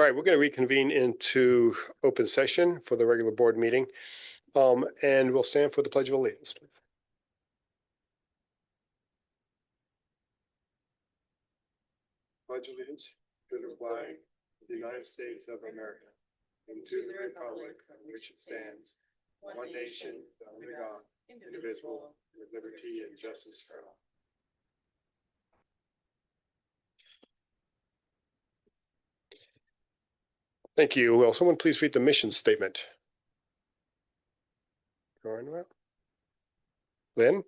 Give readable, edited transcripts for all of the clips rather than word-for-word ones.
right, we're going to reconvene into open session for the regular board meeting. And we'll stand for the Pledge of Allegiance, please. Pledge allegiance to the flag of the United States of America and to the republic for which it stands, one nation, under God, indivisible, with liberty and justice for all. Thank you. Will someone please read the mission statement? Lynn?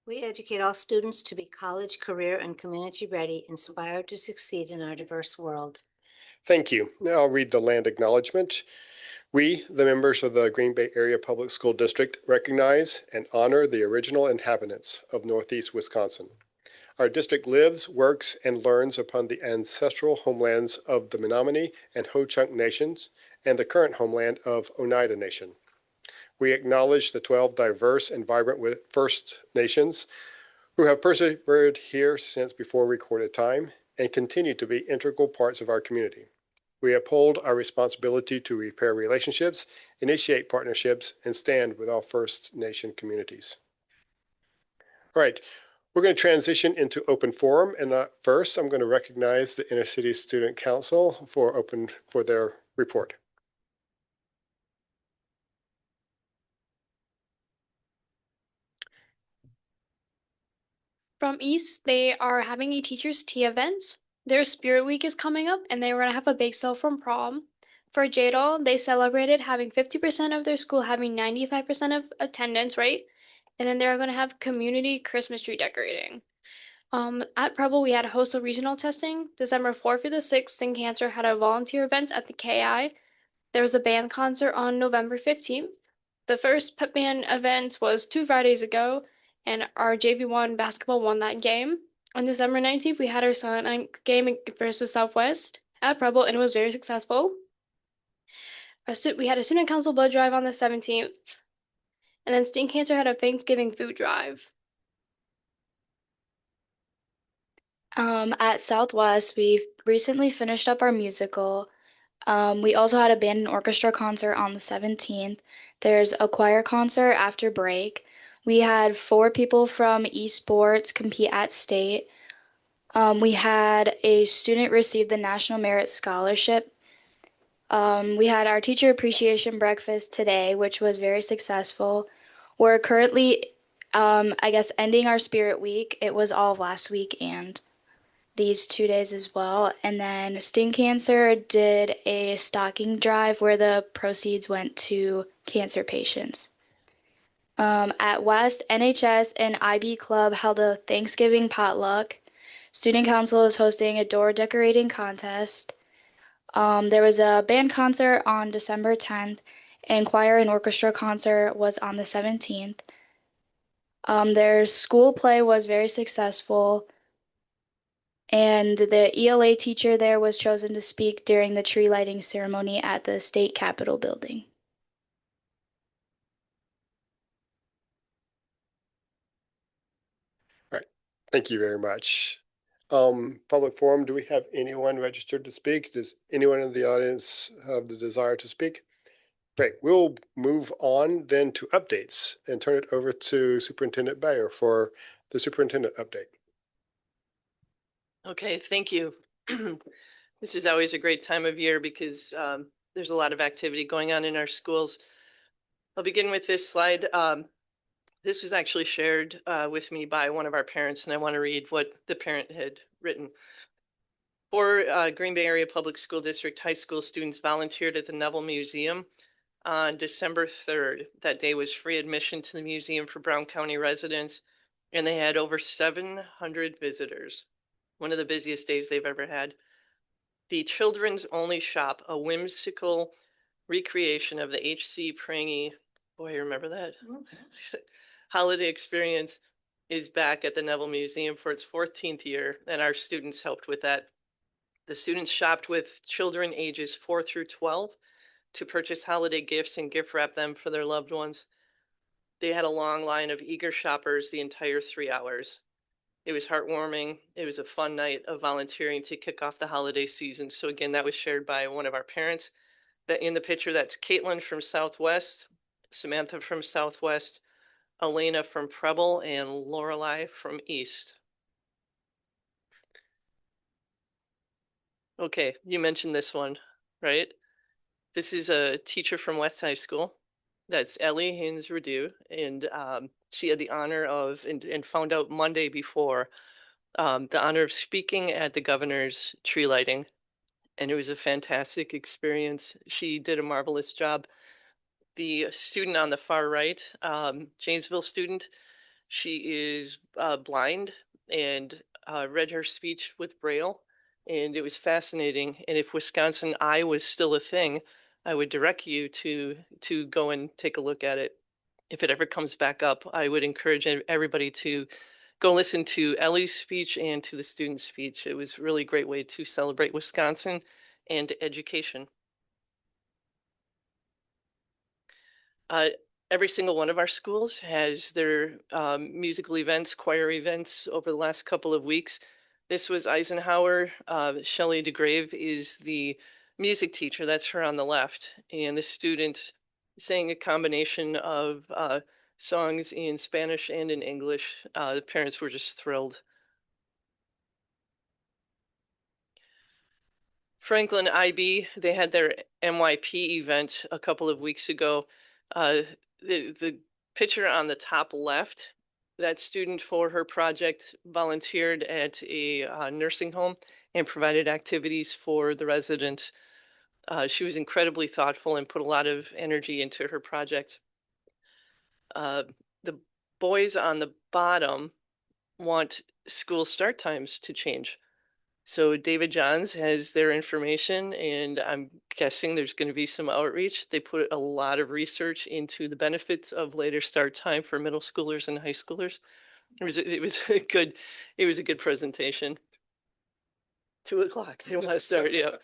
We educate all students to be college, career, and community ready, inspired to succeed in our diverse world. Thank you. Now I'll read the land acknowledgement. We, the members of the Green Bay Area Public School District, recognize and honor the original inhabitants of Northeast Wisconsin. Our district lives, works, and learns upon the ancestral homelands of the Menominee and Ho-Chunk nations and the current homeland of Oneida Nation. We acknowledge the 12 diverse and vibrant First Nations who have persevered here since before recorded time and continue to be integral parts of our community. We uphold our responsibility to repair relationships, initiate partnerships, and stand with all First Nation communities. All right. We're going to transition into open forum, and first I'm going to recognize the Intercity Student Council for their report. From East, they are having a teacher's tea event. Their Spirit Week is coming up, and they were going to have a bake sale from prom. For JADAL, they celebrated having 50% of their school having 95% of attendance, right? And then they're going to have community Christmas tree decorating. At Preble, we had a host of regional testing. December 4th through the 6th, Sting Cancer had a volunteer event at the KI. There was a band concert on November 15th. The first pep band event was 2 Fridays ago, and our JV1 basketball won that game. On December 19th, we had our silent night game versus Southwest at Preble, and it was very successful. We had a student council blood drive on the 17th, and then Sting Cancer had a Thanksgiving food drive. At Southwest, we've recently finished up our musical. We also had a band and orchestra concert on the 17th. There's a choir concert after break. We had 4 people from esports compete at state. We had a student receive the National Merit Scholarship. We had our teacher appreciation breakfast today, which was very successful. We're currently, ending our Spirit Week. It was all of last week and these 2 days as well. And then Sting Cancer did a stocking drive where the proceeds went to cancer patients. At West, NHS and IB Club held a Thanksgiving potluck. Student Council is hosting a door decorating contest. There was a band concert on December 10th, and choir and orchestra concert was on the 17th. Their school play was very successful. And the ELA teacher there was chosen to speak during the tree lighting ceremony at the state capitol building. All right, thank you very much. Public forum, do we have anyone registered to speak? Does anyone in the audience have the desire to speak? Great, we'll move on then to updates and turn it over to Superintendent Bayer for the superintendent update. Okay, thank you. This is always a great time of year because there's a lot of activity going on in our schools. I'll begin with this slide. This was actually shared with me by one of our parents, and I want to read what the parent had written. 4 Green Bay Area Public School District high school students volunteered at the Neville Museum on December 3rd. That day was free admission to the museum for Brown County residents, and they had over 700 visitors. One of the busiest days they've ever had. The Children's Only Shop, a whimsical recreation of the H.C. Prangy, boy, you remember that? Holiday experience, is back at the Neville Museum for its 14th year, and our students helped with that. The students shopped with children ages 4 through 12 to purchase holiday gifts and gift wrap them for their loved ones. They had a long line of eager shoppers the entire 3 hours. It was heartwarming. It was a fun night of volunteering to kick off the holiday season. So again, that was shared by one of our parents. That in the picture, that's Caitlin from Southwest, Samantha from Southwest, Elena from Preble, and Lorelei from East. Okay, you mentioned this one, right? This is a teacher from West High School. That's Ellie Haynes Redu, and she had the honor of, and found out Monday before, the honor of speaking at the governor's tree lighting. And it was a fantastic experience. She did a marvelous job. The student on the far right, Janesville student, she is blind and read her speech with Braille, and it was fascinating. And if Wisconsin Eye was still a thing, I would direct you to go and take a look at it. If it ever comes back up, I would encourage everybody to go listen to Ellie's speech and to the student's speech. It was really a great way to celebrate Wisconsin and education. Uh, every single one of our schools has their musical events, choir events over the last couple of weeks. This was Eisenhower. Shelley DeGrave is the music teacher. That's her on the left. And the student sang a combination of songs in Spanish and in English. The parents were just thrilled. Franklin IB, they had their MYP event a couple of weeks ago. The picture on the top left, that student for her project volunteered at a nursing home and provided activities for the residents. She was incredibly thoughtful and put a lot of energy into her project. The boys on the bottom want school start times to change. So David Johns has their information, and I'm guessing there's going to be some outreach. They put a lot of research into the benefits of later start time for middle schoolers and high schoolers. It was a good presentation. 2 o'clock, they want to start, yeah.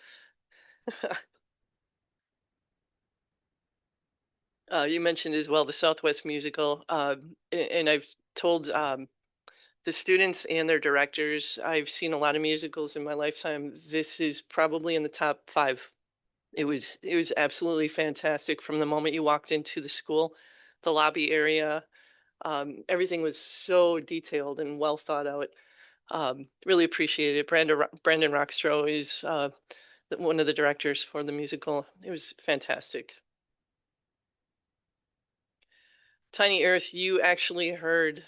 You mentioned as well the Southwest musical, and I've told the students and their directors, I've seen a lot of musicals in my lifetime. This is probably in the top 5. It was absolutely fantastic from the moment you walked into the school, the lobby area. Everything was so detailed and well thought out. Really appreciate it. Brandon Rockstro is one of the directors for the musical. It was fantastic. Tiny Earth, you actually heard,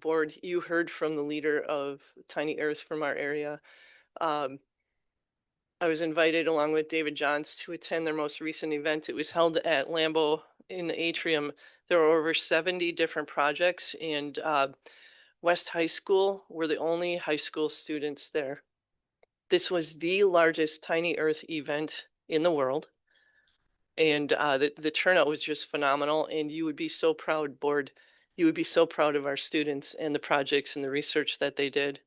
board, you heard from the leader of Tiny Earth from our area. I was invited along with David Johns to attend their most recent event. It was held at Lambeau in the atrium. There were over 70 different projects, and West High School were the only high school students there. This was the largest Tiny Earth event in the world. And the turnout was just phenomenal. And you would be so proud, board. You would be so proud of our students and the projects and the research that they did.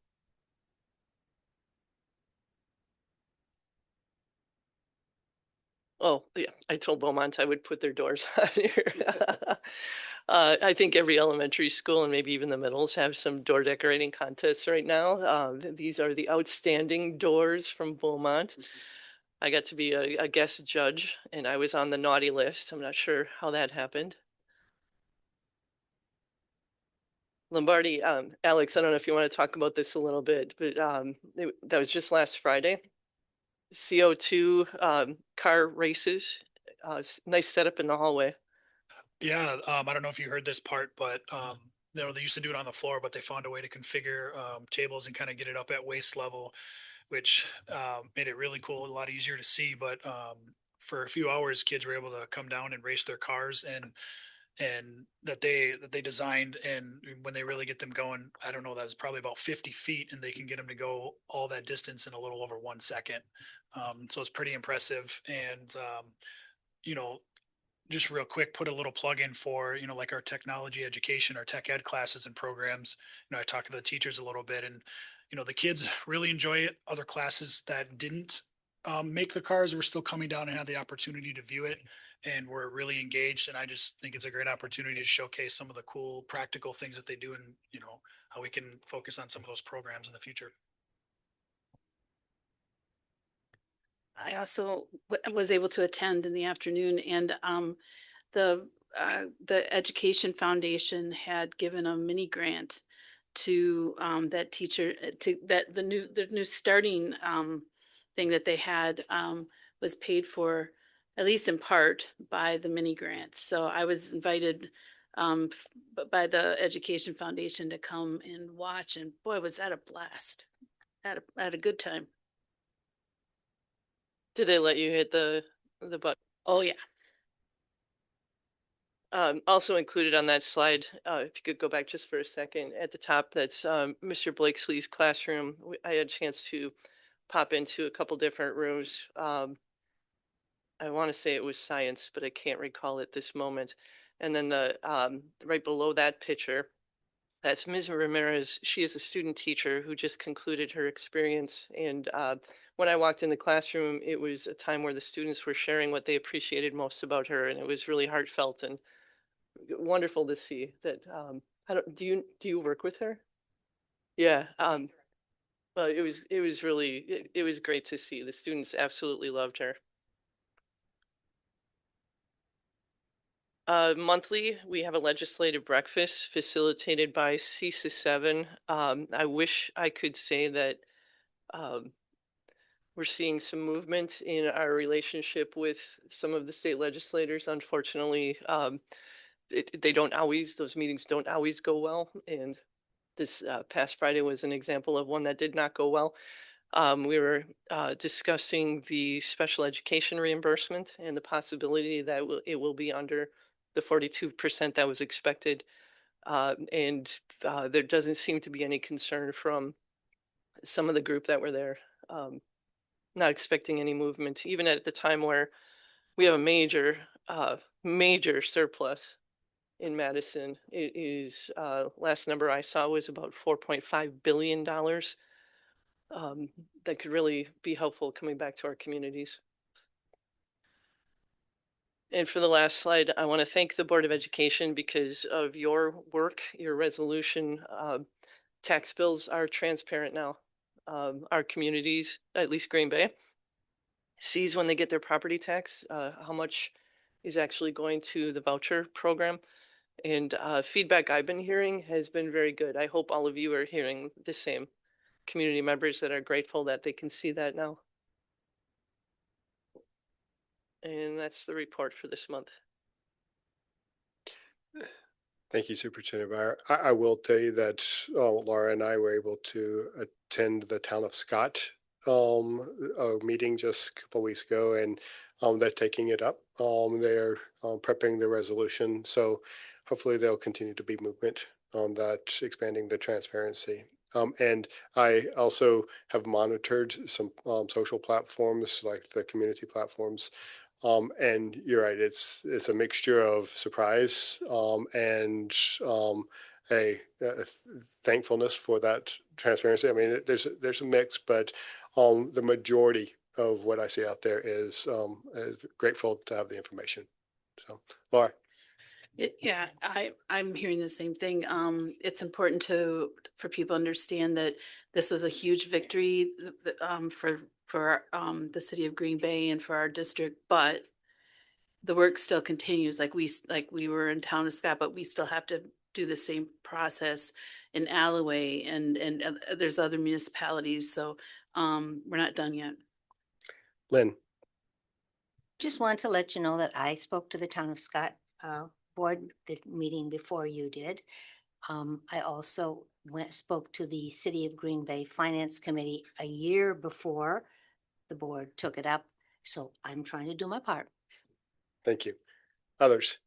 Oh, yeah, I told Beaumont I would put their doors on here. I think every elementary school and maybe even the middles have some door decorating contests right now. These are the outstanding doors from Beaumont. I got to be a guest judge, and I was on the naughty list. I'm not sure how that happened. Lombardi, Alex, I don't know if you want to talk about this a little bit, but that was just last Friday. CO2 car races, nice setup in the hallway. Yeah, I don't know if you heard this part, but they used to do it on the floor, but they found a way to configure tables and kind of get it up at waist level, which made it really cool, a lot easier to see. But for a few hours, kids were able to come down and race their cars and that they designed. And when they really get them going, I don't know, that was probably about 50 feet, and they can get them to go all that distance in a little over 1 second. So it's pretty impressive. And you know, just real quick, put a little plug in for, like our technology education, our tech ed classes and programs. I talked to the teachers a little bit, and, the kids really enjoy it. Other classes that didn't make the cars were still coming down and had the opportunity to view it. and we're really engaged. And I just think it's a great opportunity to showcase some of the cool practical things that they do, and how we can focus on some of those programs in the future. I also was able to attend in the afternoon, and the the Education Foundation had given a mini grant to that teacher to that the new starting thing that they had was paid for, at least in part, by the mini grants. So I was invited by the Education Foundation to come and watch, and boy, was that a blast! Had a good time. Did they let you hit the button? Oh yeah. Also included on that slide, if you could go back just for a second, at the top, that's Mr. Blakesley's classroom. I had a chance to pop into a couple different rooms. I want to say it was science, but I can't recall at this moment. And then right below that picture, that's Ms. Ramirez. She is a student teacher who just concluded her experience. And when I walked in the classroom, it was a time where the students were sharing what they appreciated most about her, and it was really heartfelt and wonderful to see that. I don't. Do you work with her? Yeah. Well, it was really it was great to see. The students absolutely loved her. Monthly, we have a legislative breakfast facilitated by CISA 7. I wish I could say that um, we're seeing some movement in our relationship with some of the state legislators. Unfortunately, those meetings don't always go well. And this past Friday was an example of one that did not go well. We were discussing the special education reimbursement and the possibility that it will be under the 42% that was expected. And there doesn't seem to be any concern from some of the group that were there, not expecting any movement, even at the time where we have a major surplus in Madison. It is, last number I saw was about $4.5 billion. That could really be helpful coming back to our communities. And for the last slide, I want to thank the Board of Education because of your work, your resolution. Tax bills are transparent now. Our communities, at least Green Bay, sees when they get their property tax, how much is actually going to the voucher program. And feedback I've been hearing has been very good. I hope all of you are hearing the same. Community members that are grateful that they can see that now. And that's the report for this month. Thank you, Superintendent Byer. I will tell you that Laura and I were able to attend the Town of Scott meeting just a couple weeks ago, and they're taking it up. They're prepping the resolution, so hopefully there'll continue to be movement on that, expanding the transparency. And I also have monitored some social platforms like the community platforms. And you're right, it's a mixture of surprise and a thankfulness for that transparency. I mean, there's a mix, but the majority of what I see out there is grateful to have the information. So, Laura. Yeah, I'm hearing the same thing. It's important for people to understand that this was a huge victory for the city of Green Bay and for our district, but the work still continues. Like we were in Town of Scott, but we still have to do the same process in Alloway and there's other municipalities. So we're not done yet. Lynn. Just wanted to let you know that I spoke to the Town of Scott board the meeting before you did. I also spoke to the City of Green Bay Finance Committee a year before the board took it up. So I'm trying to do my part. Thank you. Others?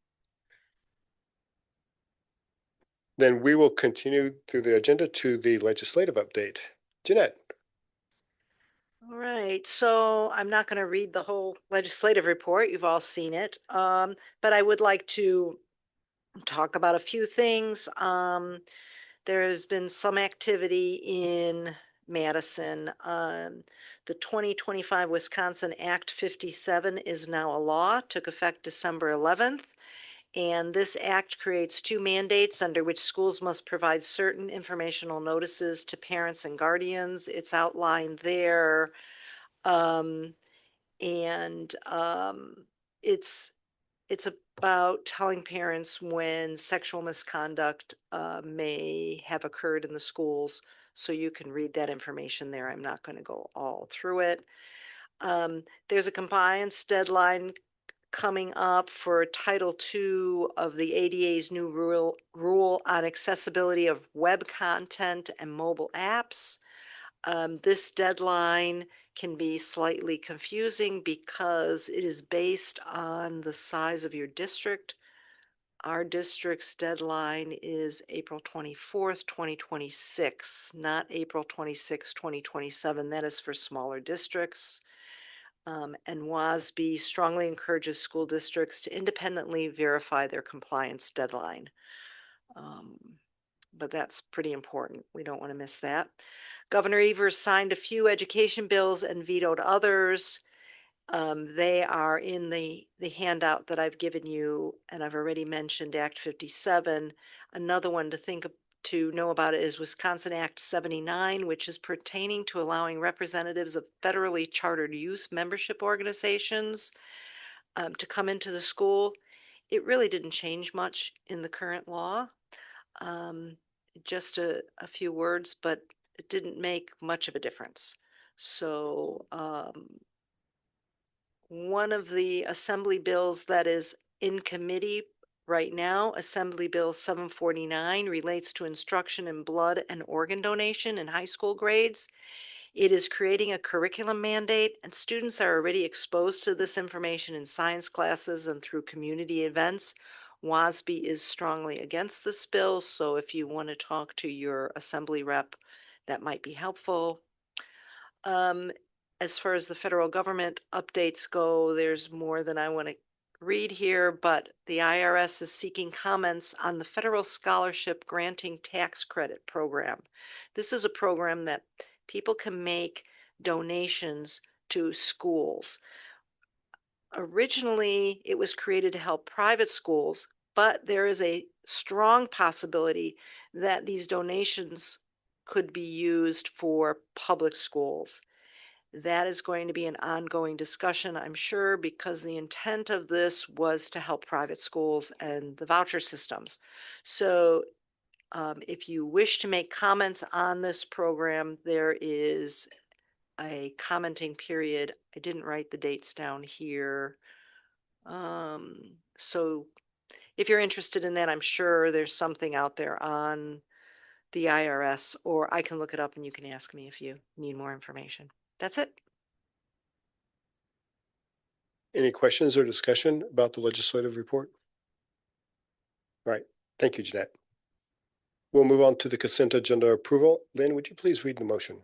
Then we will continue through the agenda to the legislative update. Jeanette. All right, so I'm not going to read the whole legislative report. You've all seen it. But I would like to talk about a few things. There has been some activity in Madison. The 2025 Wisconsin Act 57 is now a law, took effect December 11th. And this act creates two mandates under which schools must provide certain informational notices to parents and guardians. It's outlined there. And it's about telling parents when sexual misconduct may have occurred in the schools. So you can read that information there. I'm not going to go all through it. There's a compliance deadline coming up for Title II of the ADA's new rule on accessibility of web content and mobile apps. This deadline can be slightly confusing because it is based on the size of your district. Our district's deadline is April 24th, 2026, not April 26th, 2027. That is for smaller districts. And WASB strongly encourages school districts to independently verify their compliance deadline. But that's pretty important. We don't want to miss that. Governor Evers signed a few education bills and vetoed others. They are in the handout that I've given you, and I've already mentioned Act 57. Another one to know about is Wisconsin Act 79, which is pertaining to allowing representatives of federally chartered youth membership organizations to come into the school. It really didn't change much in the current law. Just a few words, but it didn't make much of a difference. So one of the assembly bills that is in committee right now, Assembly Bill 749, relates to instruction in blood and organ donation in high school grades. It is creating a curriculum mandate, and students are already exposed to this information in science classes and through community events. WASB is strongly against this bill, so if you want to talk to your assembly rep, that might be helpful. As far as the federal government updates go, there's more than I want to read here, but the IRS is seeking comments on the federal scholarship granting tax credit program. This is a program that people can make donations to schools. Originally, it was created to help private schools, but there is a strong possibility that these donations could be used for public schools. That is going to be an ongoing discussion, I'm sure, because the intent of this was to help private schools and the voucher systems. So if you wish to make comments on this program, there is a commenting period. I didn't write the dates down here. So if you're interested in that, I'm sure there's something out there on the IRS, or I can look it up and you can ask me if you need more information. That's it. Any questions or discussion about the legislative report? All right. Thank you, Jeanette. We'll move on to the consent agenda approval. Lynn, would you please read the motion?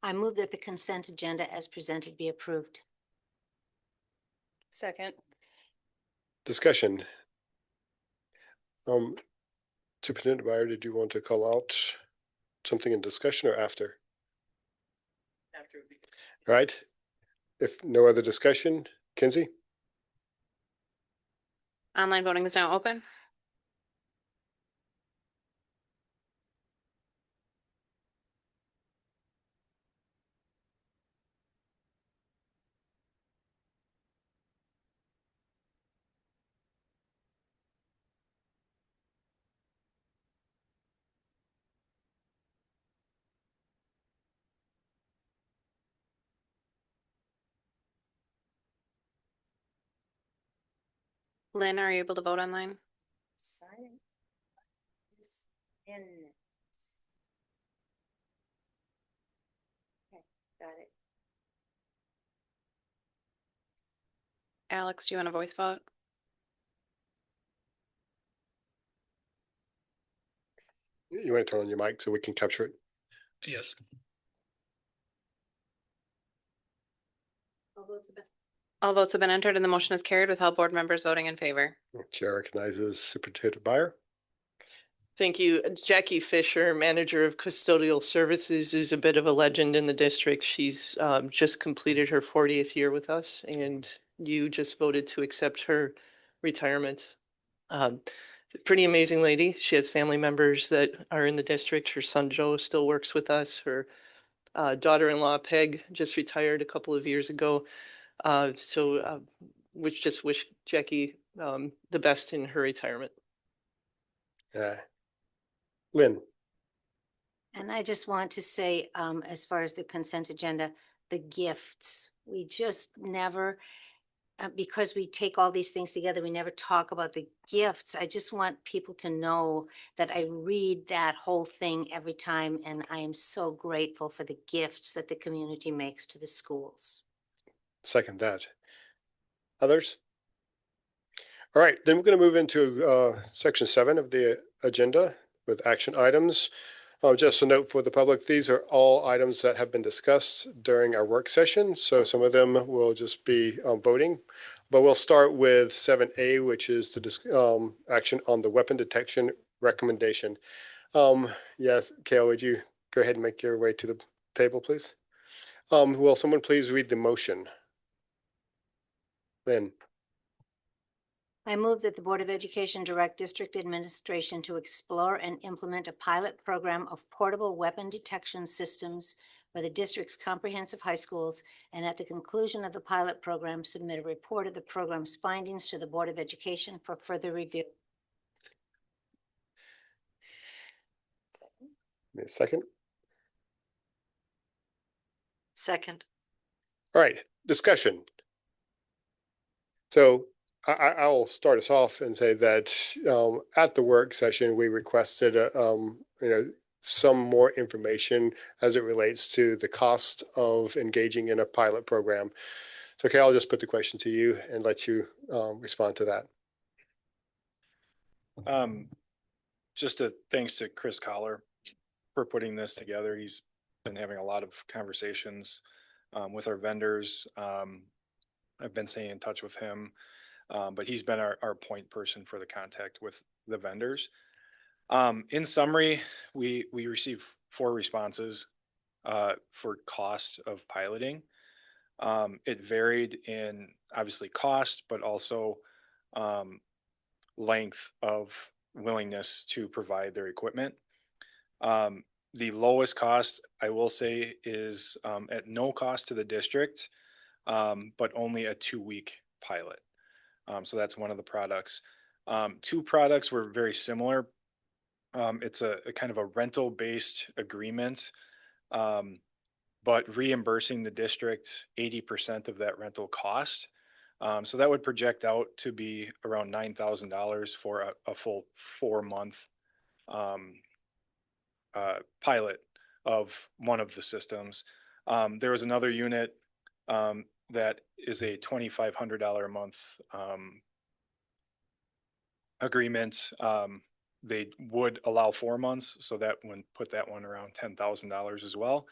I move that the consent agenda as presented be approved. Second. Discussion. Superintendent Byer, did you want to call out something in discussion or after? After. All right. If no other discussion, Kinsey? Online voting is now open. Lynn, are you able to vote online? Sign is in. Okay, got it. Alex, do you want a voice vote? You want to turn on your mic so we can capture it? Yes. All votes have been All votes have been entered and the motion is carried with all board members voting in favor. Chair recognizes Superintendent Byer. Thank you. Jackie Fisher, Manager of Custodial Services, is a bit of a legend in the district. She's just completed her 40th year with us, and you just voted to accept her retirement. Pretty amazing lady. She has family members that are in the district. Her son Joe still works with us. Her daughter-in-law Peg just retired a couple of years ago. Which just wish Jackie the best in her retirement. Lynn. And I just want to say, as far as the consent agenda, the gifts, we just never, because we take all these things together, we never talk about the gifts. I just want people to know that I read that whole thing every time, and I am so grateful for the gifts that the community makes to the schools. Second that. Others? All right, then we're going to move into section 7 of the agenda with action items. Just a note for the public, these are all items that have been discussed during our work session. So some of them will just be voting, but we'll start with 7A, which is the action on the weapon detection recommendation. Yes, Kale, would you go ahead and make your way to the table, please? Will someone please read the motion? Lynn. I move that the Board of Education direct district administration to explore and implement a pilot program of portable weapon detection systems for the district's comprehensive high schools, and at the conclusion of the pilot program, submit a report of the program's findings to the Board of Education for further review. Second. Second. All right, discussion. So I'll start us off and say that at the work session, we requested some more information as it relates to the cost of engaging in a pilot program. So, okay, I'll just put the question to you and let you respond to that. Just a thanks to Chris Collar for putting this together. He's been having a lot of conversations with our vendors. I've been staying in touch with him, but he's been our point person for the contact with the vendors. In summary, we received 4 responses for cost of piloting. It varied in obviously cost, but also length of willingness to provide their equipment. The lowest cost, I will say, is at no cost to the district, but only a 2-week pilot. So that's one of the products. 2 products were very similar. It's a kind of a rental-based agreement, but reimbursing the district 80% of that rental cost. So that would project out to be around $9,000 for a full 4-month pilot of one of the systems. There was another unit that is a $2,500 a month agreement. They would allow 4 months, so that would put that one around $10,000 as well.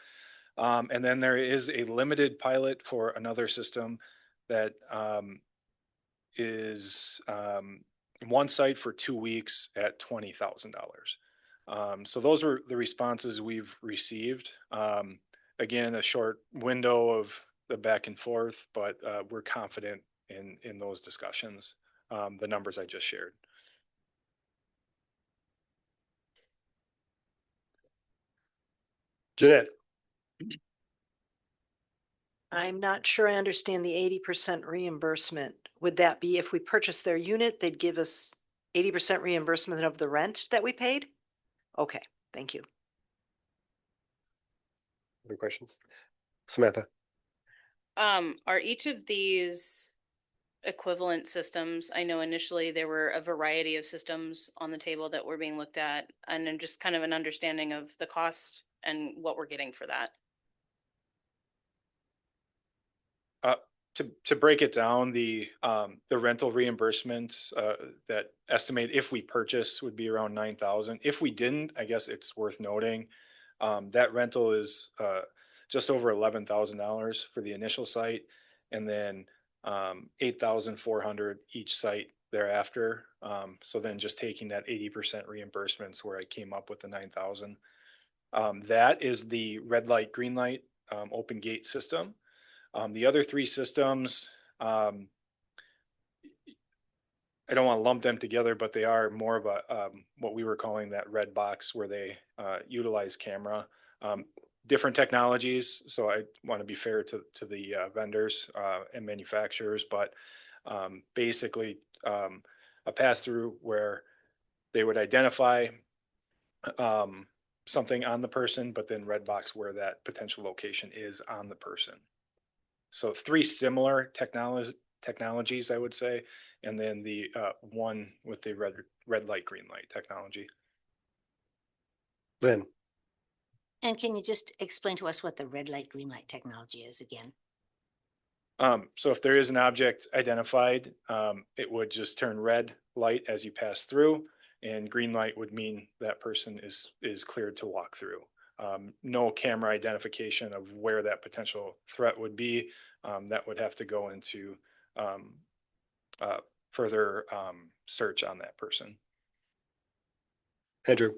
And then there is a limited pilot for another system that is one site for 2 weeks at $20,000. So those were the responses we've received. Again, a short window of the back and forth, but we're confident in those discussions, the numbers I just shared. Jeanette. I'm not sure I understand the 80% reimbursement. Would that be if we purchase their unit, they'd give us 80% reimbursement of the rent that we paid? Okay, thank you. Other questions? Samantha. Are each of these equivalent systems? I know initially there were a variety of systems on the table that were being looked at, and then just kind of an understanding of the cost and what we're getting for that. To break it down, the rental reimbursements that estimate if we purchase would be around $9,000. If we didn't, I guess it's worth noting that rental is just over $11,000 for the initial site, and then $8,400 each site thereafter. So then just taking that 80% reimbursements where I came up with the 9,000. That is the red light, green light, open gate system. The other three systems, I don't want to lump them together, but they are more of a what we were calling that red box where they utilize camera. Different technologies, so I want to be fair to the vendors and manufacturers, but basically a pass-through where they would identify something on the person, but then red box where that potential location is on the person. So three similar technologies, I would say, and then the one with the red light, green light technology. Lynn, And can you just explain to us what the red light, green light technology is again? So if there is an object identified, it would just turn red light as you pass through, and green light would mean that person is cleared to walk through. No camera identification of where that potential threat would be. That would have to go into further search on that person. Andrew,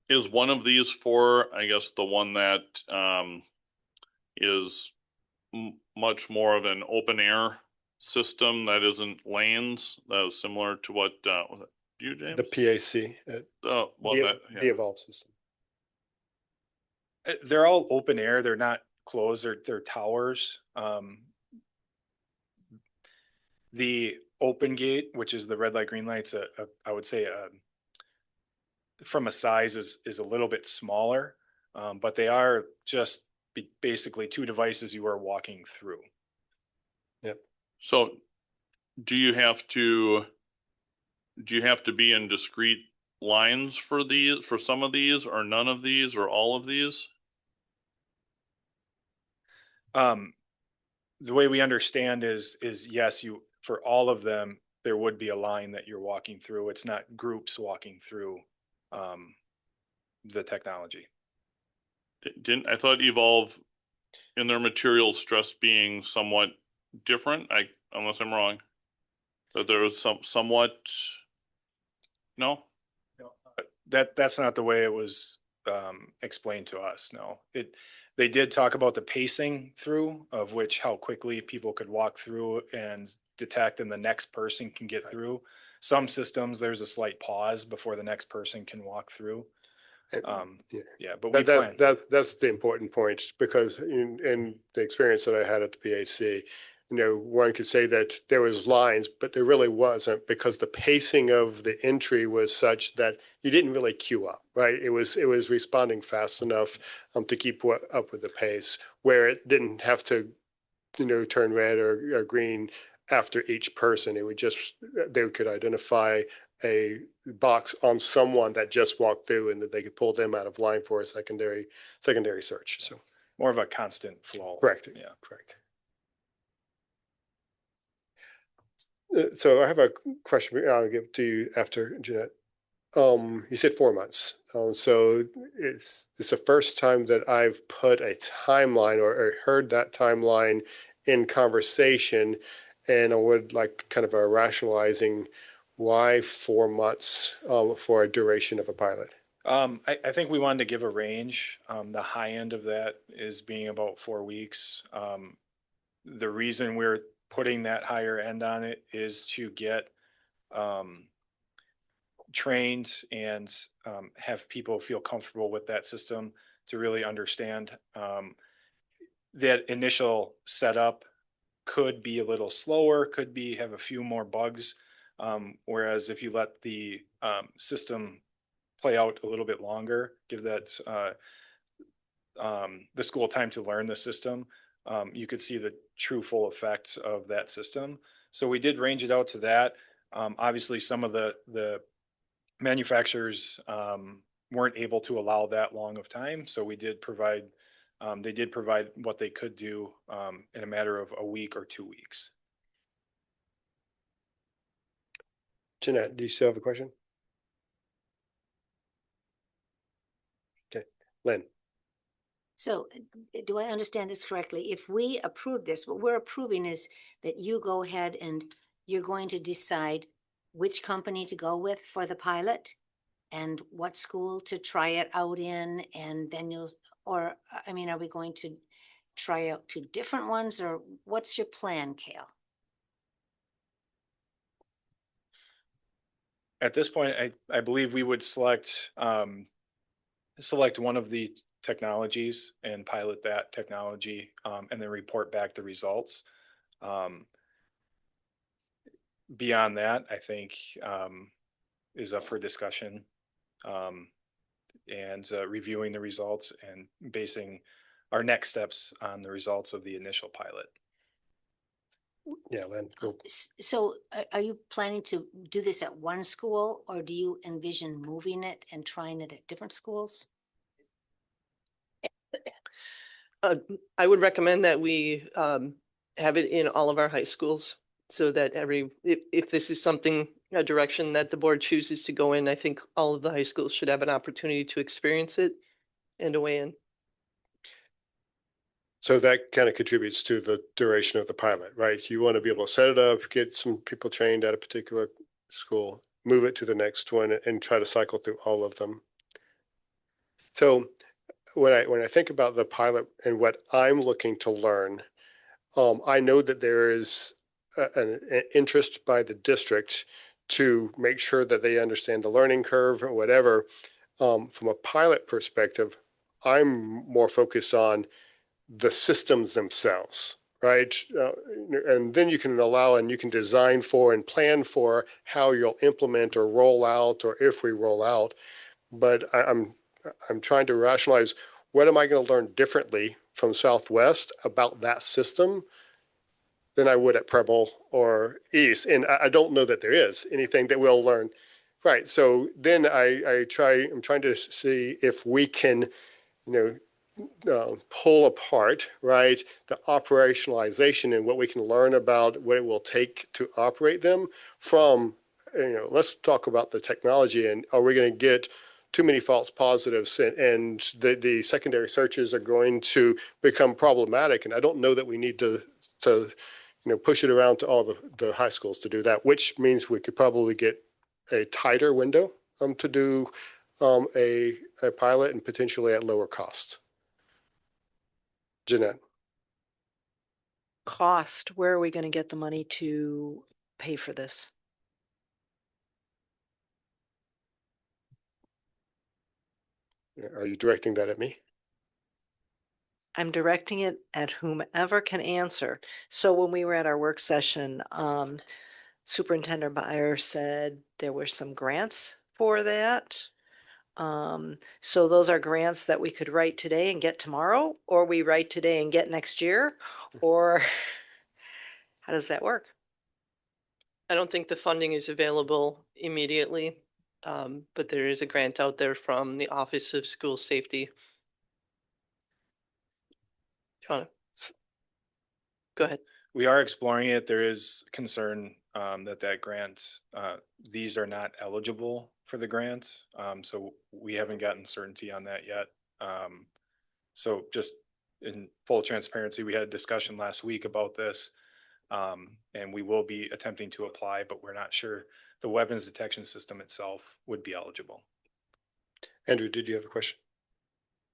is one of these for, I guess, the one that is much more of an open air system that isn't lanes, that is similar to what was it you, James? the PAC, Well, the evolved system. They're all open air. They're not closed. They're towers. The open gate, which is the red light, green lights, I would say from a size is a little bit smaller, but they are just basically two devices you are walking through. Yep. So do you have to be in discrete lines for some of these, or none of these, or all of these? The way we understand is yes, for all of them, there would be a line that you're walking through. It's not groups walking through the technology. I thought Evolve in their materials stressed being somewhat different, unless I'm wrong, that there was somewhat, no? That's not the way it was explained to us. No, they did talk about the pacing through, of which how quickly people could walk through and detect, and the next person can get through. Some systems, there's a slight pause before the next person can walk through. Yeah, but that's the important point, because in the experience that I had at the PAC, one could say that there was lines, but there really wasn't, because the pacing of the entry was such that you didn't really queue up, right? It was responding fast enough to keep up with the pace, where it didn't have to, turn red or green after each person. It would just, they could identify a box on someone that just walked through, and that they could pull them out of line for a secondary search. So more of a constant flow. Correct. Yeah, correct. So I have a question I'll give to you after, Jeanette. You said 4 months. So it's the first time that I've put a timeline or heard that timeline in conversation, and I would like kind of a rationalizing why 4 months for a duration of a pilot. I think we wanted to give a range. The high end of that is being about 4 weeks. The reason we're putting that higher end on it is to get trained and have people feel comfortable with that system, to really understand that initial setup could be a little slower, could have a few more bugs. Whereas if you let the system play out a little bit longer, give that the school time to learn the system, you could see the true full effects of that system. So we did range it out to that. Obviously, some of the manufacturers weren't able to allow that long of time, so we did provide. They did provide what they could do in a matter of a week or 2 weeks. Jeanette, do you still have a question? Okay, Lynn. So do I understand this correctly? If we approve this, what we're approving is that you go ahead and you're going to decide which company to go with for the pilot and what school to try it out in, and then you'll, or, I mean, are we going to try out two different ones, or what's your plan, Kale? At this point, I believe we would select one of the technologies and pilot that technology, and then report back the results. Beyond that, I think is up for discussion, and reviewing the results and basing our next steps on the results of the initial pilot. Yeah, Len, go. So are you planning to do this at one school, or do you envision moving it and trying it at different schools? I would recommend that we have it in all of our high schools so that if this is something, a direction that the board chooses to go in, I think all of the high schools should have an opportunity to experience it and to weigh in. So that kind of contributes to the duration of the pilot, right? You want to be able to set it up, get some people trained at a particular school, move it to the next one, and try to cycle through all of them. So when I think about the pilot and what I'm looking to learn, I know that there is an interest by the district to make sure that they understand the learning curve or whatever. From a pilot perspective, I'm more focused on the systems themselves, right? And then you can allow and you can design for and plan for how you'll implement or roll out, or if we roll out. But I'm trying to rationalize, what am I going to learn differently from Southwest about that system than I would at Preble or East? And I don't know that there is anything that we'll learn. Right. So then I'm trying to see if we can, pull apart, right, the operationalization and what we can learn about what it will take to operate them from, let's talk about the technology, and are we going to get too many false positives, and the secondary searches are going to become problematic. And I don't know that we need to push it around to all the high schools to do that, which means we could probably get a tighter window to do a pilot, and potentially at lower cost. Jeanette. Cost, where are we going to get the money to pay for this? Are you directing that at me? I'm directing it at whomever can answer. So when we were at our work session, Superintendent Byer said there were some grants for that. So those are grants that we could write today and get tomorrow, or we write today and get next year, or how does that work? I don't think the funding is available immediately, but there is a grant out there from the Office of School Safety. Go ahead. We are exploring it. There is concern that grant, these are not eligible for the grant. So we haven't gotten certainty on that yet. So just in full transparency, we had a discussion last week about this, and we will be attempting to apply, but we're not sure the weapons detection system itself would be eligible. Andrew, did you have a question?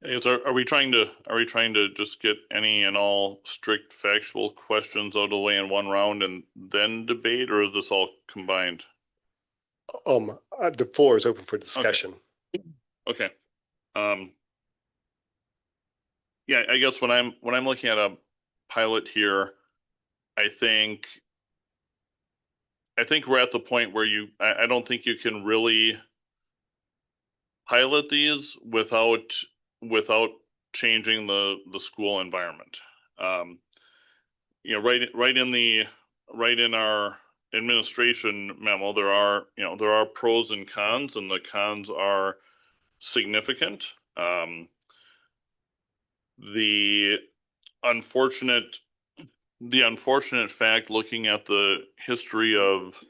Are we trying to just get any and all strict factual questions out of the way in one round and then debate, or is this all combined? The floor is open for discussion. Okay. Yeah, I guess when I'm looking at a pilot here, I think we're at the point where I don't think you can really pilot these without changing the school environment. Right in our administration memo, there are pros and cons, and the cons are significant. The unfortunate fact, looking at the history of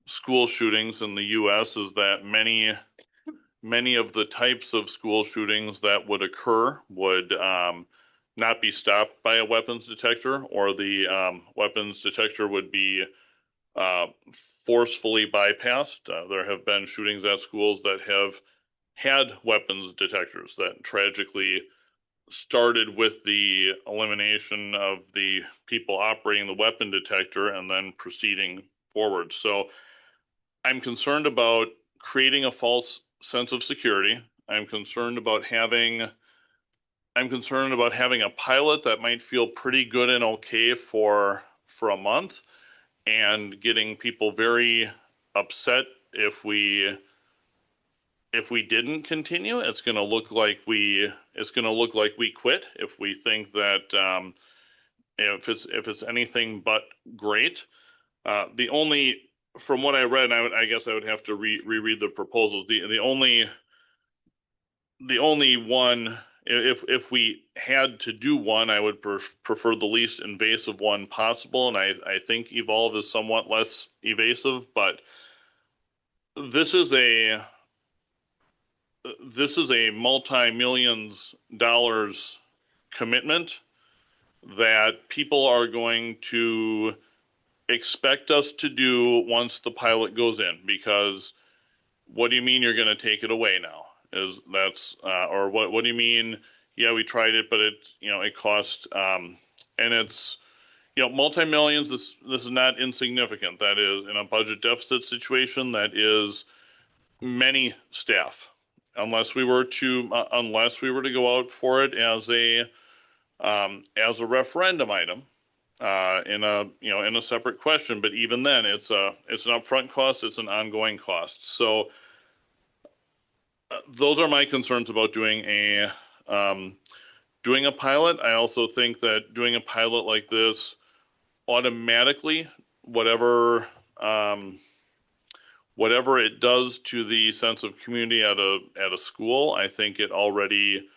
school shootings in the U.S., is that many of the types of school shootings that would occur would not be stopped by a weapons detector, or the weapons detector would be forcefully bypassed. There have been shootings at schools that have had weapons detectors that tragically started with the elimination of the people operating the weapon detector and then proceeding forward. So I'm concerned about creating a false sense of security. I'm concerned about having a pilot that might feel pretty good and okay for a month, and getting people very upset if we didn't continue. It's going to look like we quit if we think that if it's anything but great. The only, from what I read, I guess I would have to reread the proposals. The only one, if we had to do one, I would prefer the least invasive one possible, and I think Evolve is somewhat less evasive, but this is a multi-millions dollars commitment that people are going to expect us to do once the pilot goes in, because what do you mean you're going to take it away now? Or what do you mean? Yeah, we tried it, but it cost, and it's, multi-millions. This is not insignificant. That is, in a budget deficit situation, that is many staff. Unless we were to go out for it as a referendum item, in a separate question. But even then, it's an upfront cost. It's an ongoing cost. So those are my concerns about doing a pilot. I also think that doing a pilot like this automatically, whatever it does to the sense of community at a school, I think it already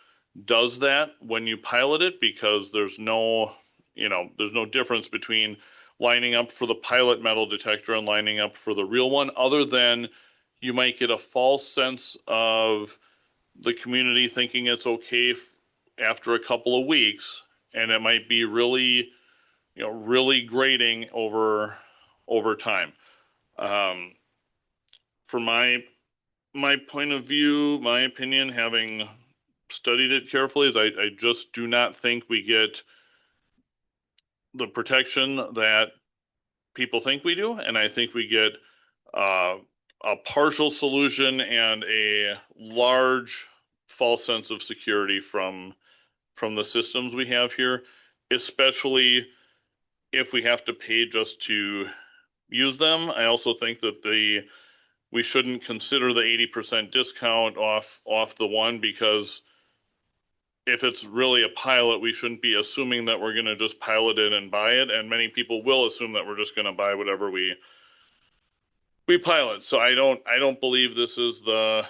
does that when you pilot it, because there's no difference between lining up for the pilot metal detector and lining up for the real one, other than you might get a false sense of the community thinking it's okay after a couple of weeks, and it might be really grating over time. From my point of view, my opinion, having studied it carefully, is I just do not think we get the protection that people think we do, and I think we get a partial solution and a large false sense of security from the systems we have here, especially if we have to pay just to use them. I also think that we shouldn't consider the 80% discount off the one, because if it's really a pilot, we shouldn't be assuming that we're going to just pilot it and buy it. And many people will assume that we're just going to buy whatever we pilot. So I don't believe this is the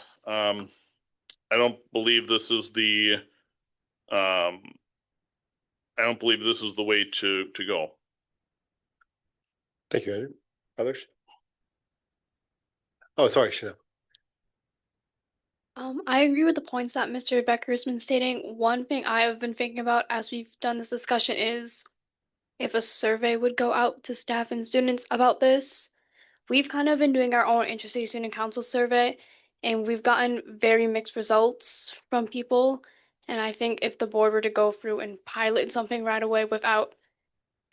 I don't believe this is the way to go. Thank you, Andrew. Others? Oh, sorry, Chanel. I agree with the points that Mr. Becker has been stating. One thing I have been thinking about as we've done this discussion is if a survey would go out to staff and students about this. We've kind of been doing our own intercity student council survey, and we've gotten very mixed results from people. And I think if the board were to go through and pilot something right away without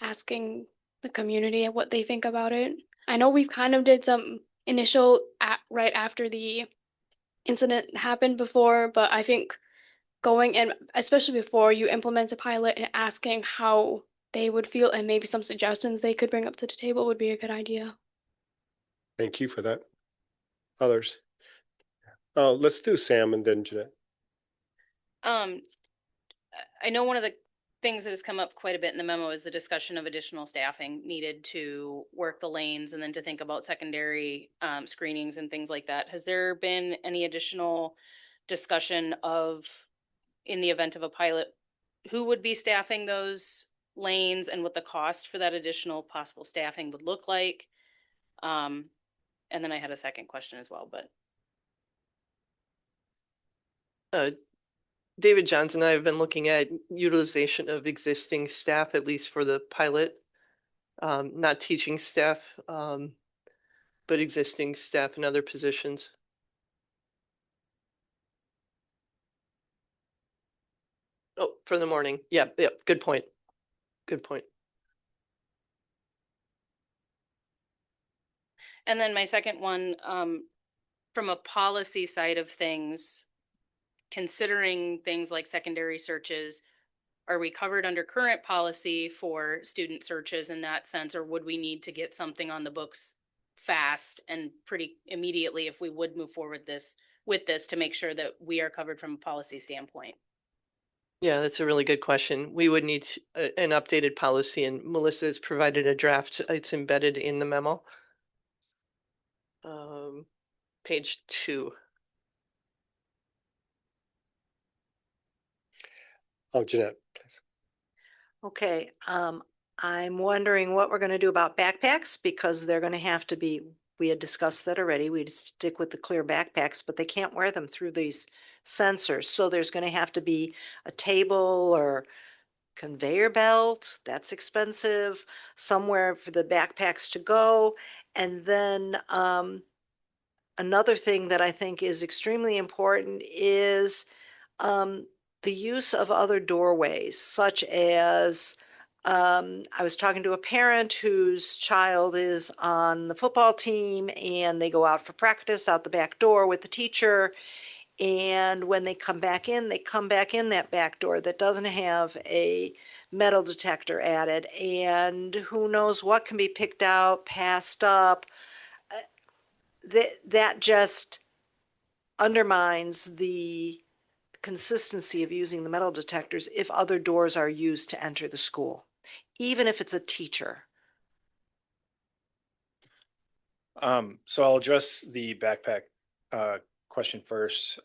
asking the community what they think about it. I know we've kind of did some initial right after the incident happened before, but I think going and especially before you implement a pilot and asking how they would feel and maybe some suggestions they could bring up to the table would be a good idea. Thank you for that. Others? Let's do Sam and then Jeanette. I know one of the things that has come up quite a bit in the memo is the discussion of additional staffing needed to work the lanes and then to think about secondary screenings and things like that. Has there been any additional discussion of, in the event of a pilot, who would be staffing those lanes and what the cost for that additional possible staffing would look like? And then I had a second question as well, but. David Johns and I have been looking at utilization of existing staff, at least for the pilot. Not teaching staff, but existing staff in other positions. Oh, for the morning. Yeah, yeah, good point. Good point. And then my second one, from a policy side of things, considering things like secondary searches, are we covered under current policy for student searches in that sense, or would we need to get something on the books fast and pretty immediately if we would move forward with this to make sure that we are covered from a policy standpoint? Yeah, that's a really good question. We would need an updated policy, and Melissa has provided a draft. It's embedded in the memo. Page 2. Oh, Jeanette, please. Okay, I'm wondering what we're gonna do about backpacks because they're gonna have to be, we had discussed that already. We'd stick with the clear backpacks, but they can't wear them through these sensors. So there's gonna have to be a table or conveyor belt, that's expensive, somewhere for the backpacks to go. And then another thing that I think is extremely important is the use of other doorways, such as I was talking to a parent whose child is on the football team and they go out for practice out the back door with the teacher. And when they come back in that back door that doesn't have a metal detector added. And who knows what can be picked out, passed up. That just undermines the consistency of using the metal detectors if other doors are used to enter the school, even if it's a teacher. So I'll address the backpack question first.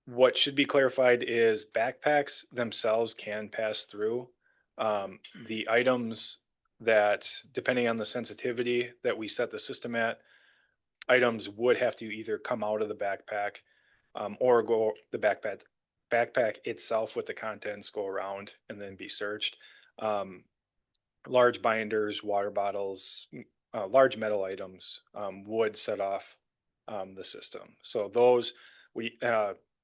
What should be clarified is backpacks themselves can pass through. The items that, depending on the sensitivity that we set the system at, items would have to either come out of the backpack or go the backpack itself with the contents go around and then be searched. Large binders, water bottles, large metal items would set off the system. So those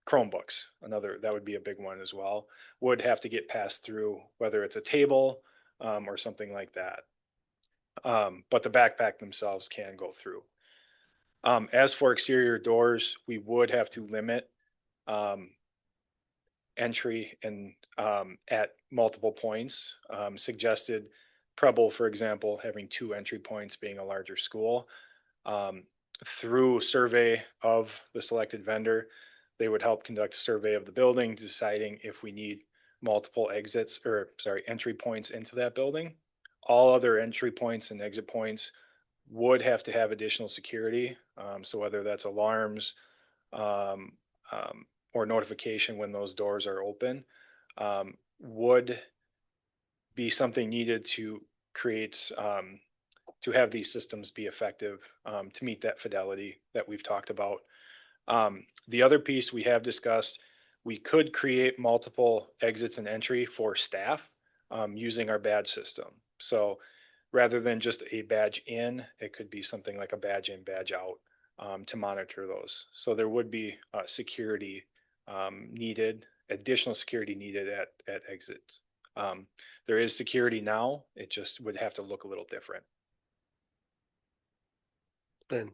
Chromebooks, that would be a big one as well, would have to get passed through, whether it's a table or something like that. But the backpack themselves can go through. As for exterior doors, we would have to limit entry and at multiple points. Suggested Preble, for example, having 2 entry points being a larger school. Through survey of the selected vendor, they would help conduct a survey of the building, deciding if we need multiple entry points into that building. All other entry points and exit points would have to have additional security. So whether that's alarms or notification when those doors are open, would be something needed to create to have these systems be effective to meet that fidelity that we've talked about. The other piece we have discussed, we could create multiple exits and entry for staff using our badge system. So rather than just a badge in, it could be something like a badge in, badge out to monitor those. So there would be security needed, additional security needed at exits. There is security now, it just would have to look a little different. Lynn.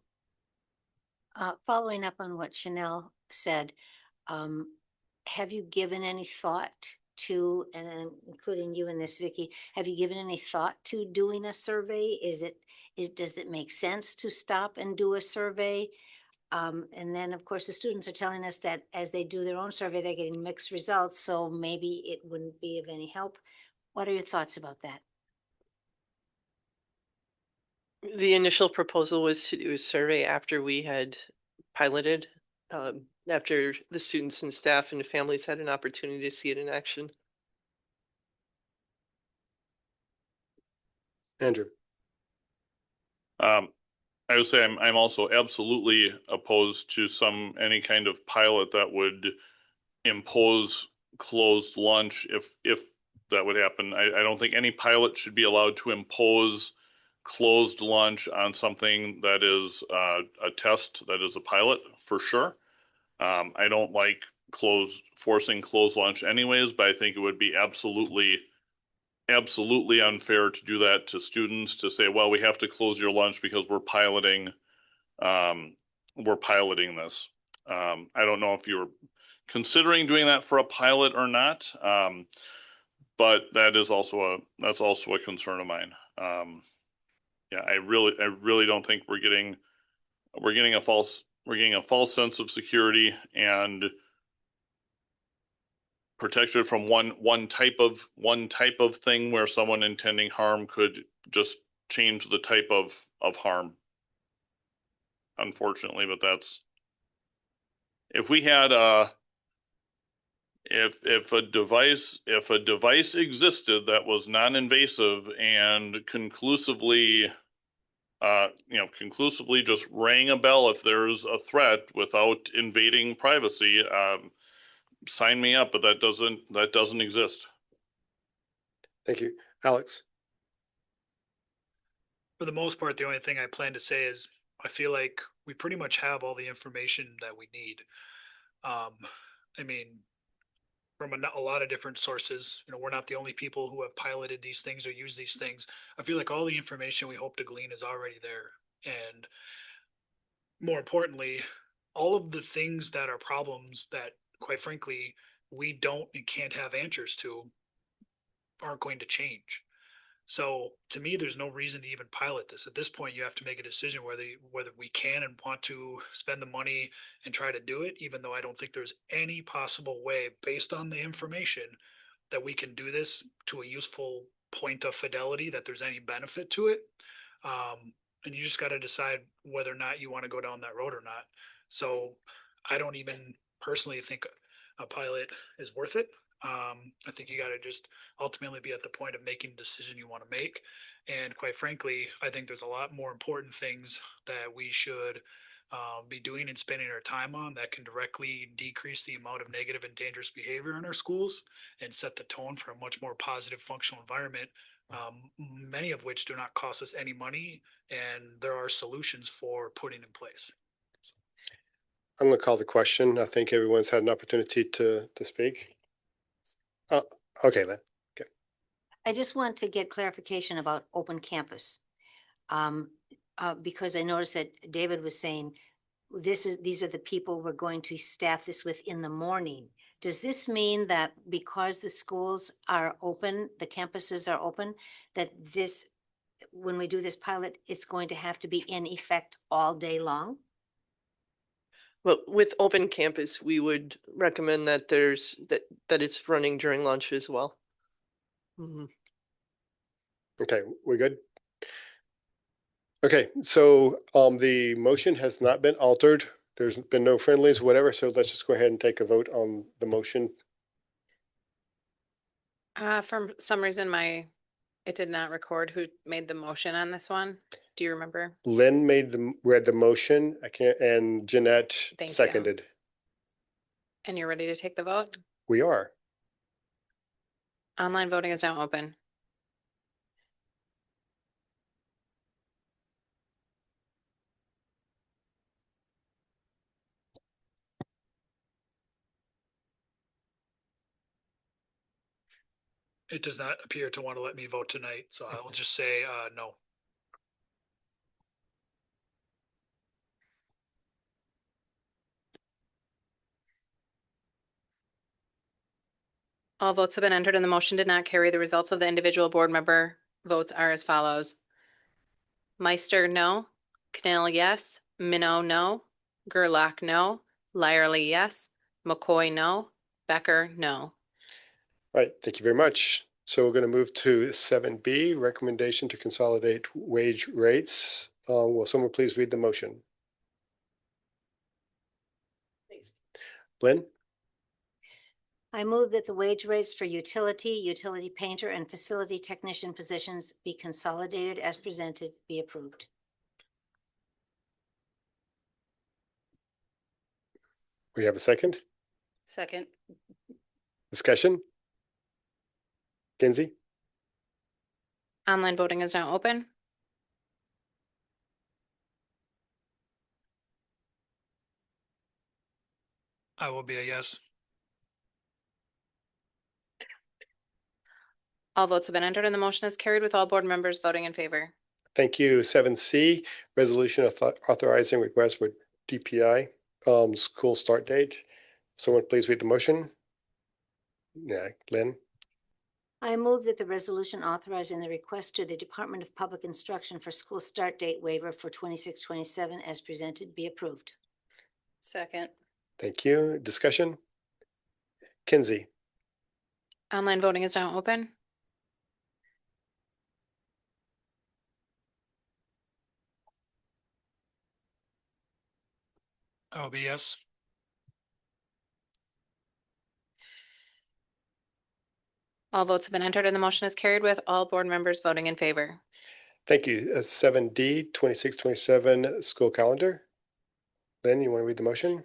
Following up on what Chanel said, have you given any thought to, and including you in this, Vicky, have you given any thought to doing a survey? Does it make sense to stop and do a survey? And then, of course, the students are telling us that as they do their own survey, they're getting mixed results. So maybe it wouldn't be of any help. What are your thoughts about that? The initial proposal was to do a survey after we had piloted, after the students and staff and families had an opportunity to see it in action. Andrew. I would say I'm also absolutely opposed to any kind of pilot that would impose closed lunch if that would happen. I don't think any pilot should be allowed to impose closed lunch on something that is a test, that is a pilot, for sure. I don't like forcing closed lunch anyways, but I think it would be absolutely unfair to do that to students, to say, well, we have to close your lunch because we're piloting this. I don't know if you're considering doing that for a pilot or not. But that's also a concern of mine. Yeah, I really don't think we're getting a false sense of security and protection from one type of thing where someone intending harm could just change the type of harm. Unfortunately, but if we had if a device existed that was non-invasive and conclusively just rang a bell if there's a threat without invading privacy, sign me up, but that doesn't exist. Thank you. Alex? For the most part, the only thing I plan to say is I feel like we pretty much have all the information that we need. I mean, from a lot of different sources, we're not the only people who have piloted these things or used these things. I feel like all the information we hope to glean is already there. And more importantly, all of the things that are problems that, quite frankly, we don't and can't have answers to aren't going to change. So to me, there's no reason to even pilot this. At this point, you have to make a decision whether we can and want to spend the money and try to do it, even though I don't think there's any possible way, based on the information, that we can do this to a useful point of fidelity, that there's any benefit to it. And you just got to decide whether or not you want to go down that road or not. So I don't even personally think a pilot is worth it. I think you got to just ultimately be at the point of making a decision you want to make. And quite frankly, I think there's a lot more important things that we should be doing and spending our time on that can directly decrease the amount of negative and dangerous behavior in our schools and set the tone for a much more positive functional environment, many of which do not cost us any money, and there are solutions for putting in place. I'm going to call the question. I think everyone's had an opportunity to speak. Okay, Lynn. Okay. I just want to get clarification about open campus. Because I noticed that David was saying, these are the people we're going to staff this with in the morning. Does this mean that because the schools are open, the campuses are open, that when we do this pilot, it's going to have to be in effect all day long? Well, with open campus, we would recommend that that it's running during lunch as well. Mm-hmm. Okay, we're good. Okay, so the motion has not been altered. There's been no friendlies, whatever. So let's just go ahead and take a vote on the motion. For some reason, it did not record who made the motion on this one. Do you remember? Lynn read the motion. And Jeanette Thank you. seconded. And you're ready to take the vote? We are. Online voting is now open. It does not appear to want to let me vote tonight, so I will just say no. All votes have been entered and the motion did not carry. The results of the individual board member votes are as follows. Meister, no. Cannell, yes. Minnow, no. Gerlach, no. Lyerly, yes. McCoy, no. Becker, no. All right, thank you very much. So we're going to move to 7B, recommendation to consolidate wage rates. Will someone please read the motion? Please. Lynn? I move that the wage rates for utility painter, and facility technician positions be consolidated as presented, be approved. We have a second Second. discussion. Kinsey, Online voting is now open. I will be a yes. All votes have been entered and the motion is carried with all board members voting in favor. thank you. 7C, resolution authorizing request for DPI school start date. Someone please read the motion. Yeah, Lynn. I move that the resolution authorizing the request to the Department of Public Instruction for school start date waiver for 26-27 as presented be approved. Second. Thank you. Discussion. Kinsey, Online voting is now open. I will be yes. All votes have been entered and the motion is carried with all board members voting in favor. thank you. 7D, 26-27 school calendar. Lynn, you want to read the motion?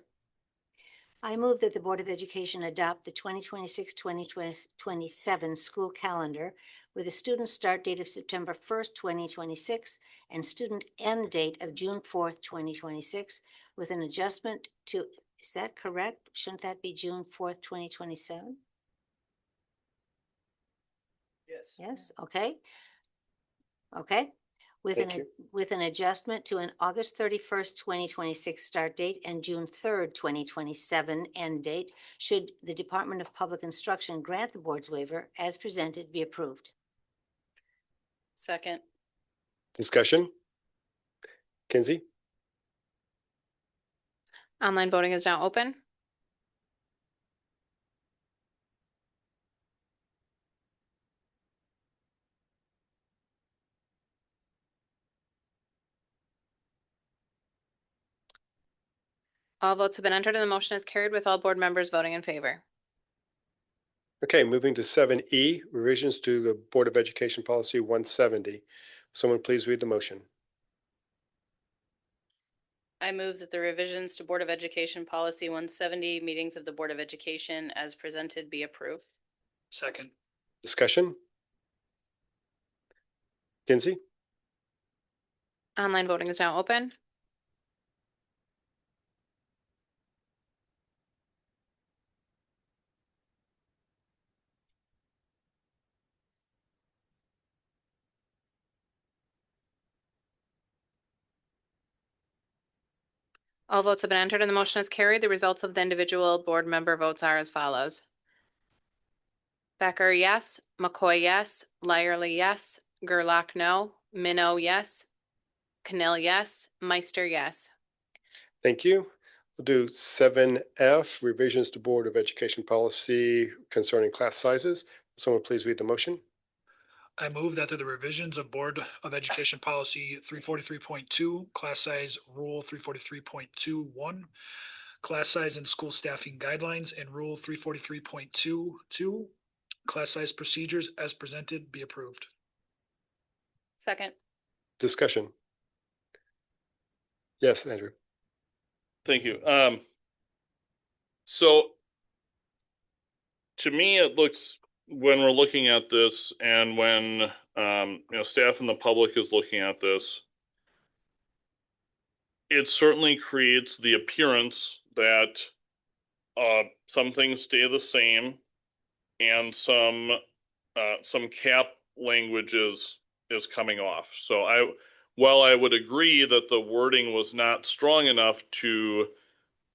I move that the Board of Education adopt the 2026-2027 school calendar with a student start date of September 1st, 2026, and student end date of June 4th, 2026, with an adjustment to, is that correct? Shouldn't that be June 4th, 2027? Yes. Yes, okay. Okay. Thank you. With an adjustment to an August 31st, 2026 start date and June 3rd, 2027 end date, should the Department of Public Instruction grant the board's waiver as presented be approved. Second. Discussion. Kinsey, Online voting is now open. All votes have been entered and the motion is carried with all board members voting in favor. okay, moving to 7E, revisions to the Board of Education Policy 170. Someone please read the motion. I move that the revisions to Board of Education Policy 170, meetings of the Board of Education as presented be approved. Second. Discussion. Kinsey, Online voting is now open. All votes have been entered and the motion is carried. The results of the individual board member votes are as follows. Becker, yes. McCoy, yes. Lyerly, yes. Gerlach, no. Minnow, yes. Cannell, yes. Meister, yes. thank you. We'll do 7F, revisions to Board of Education Policy concerning class sizes. Someone please read the motion. I move that the revisions of Board of Education Policy 343.2, class size rule 343.21, class size and school staffing guidelines, and rule 343.22, class size procedures as presented be approved. Second. Discussion. Yes, Andrew. Thank you. So to me, it looks, when we're looking at this and when, staff and the public is looking at this, it certainly creates the appearance that some things stay the same and some cap language is coming off. So while I would agree that the wording was not strong enough to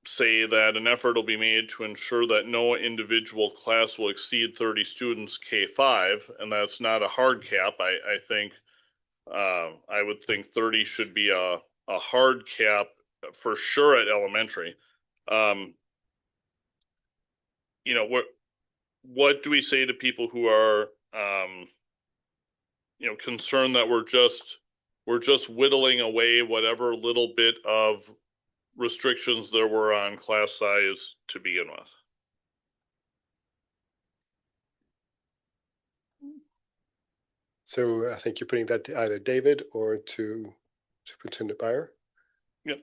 say that an effort will be made to ensure that no individual class will exceed 30 students K5, and that's not a hard cap. I think I would think 30 should be a hard cap for sure at elementary. What do we say to people who are concerned that we're just whittling away whatever little bit of restrictions there were on class size to begin with? So I think you're putting that to either David or to Superintendent Byer. Yep.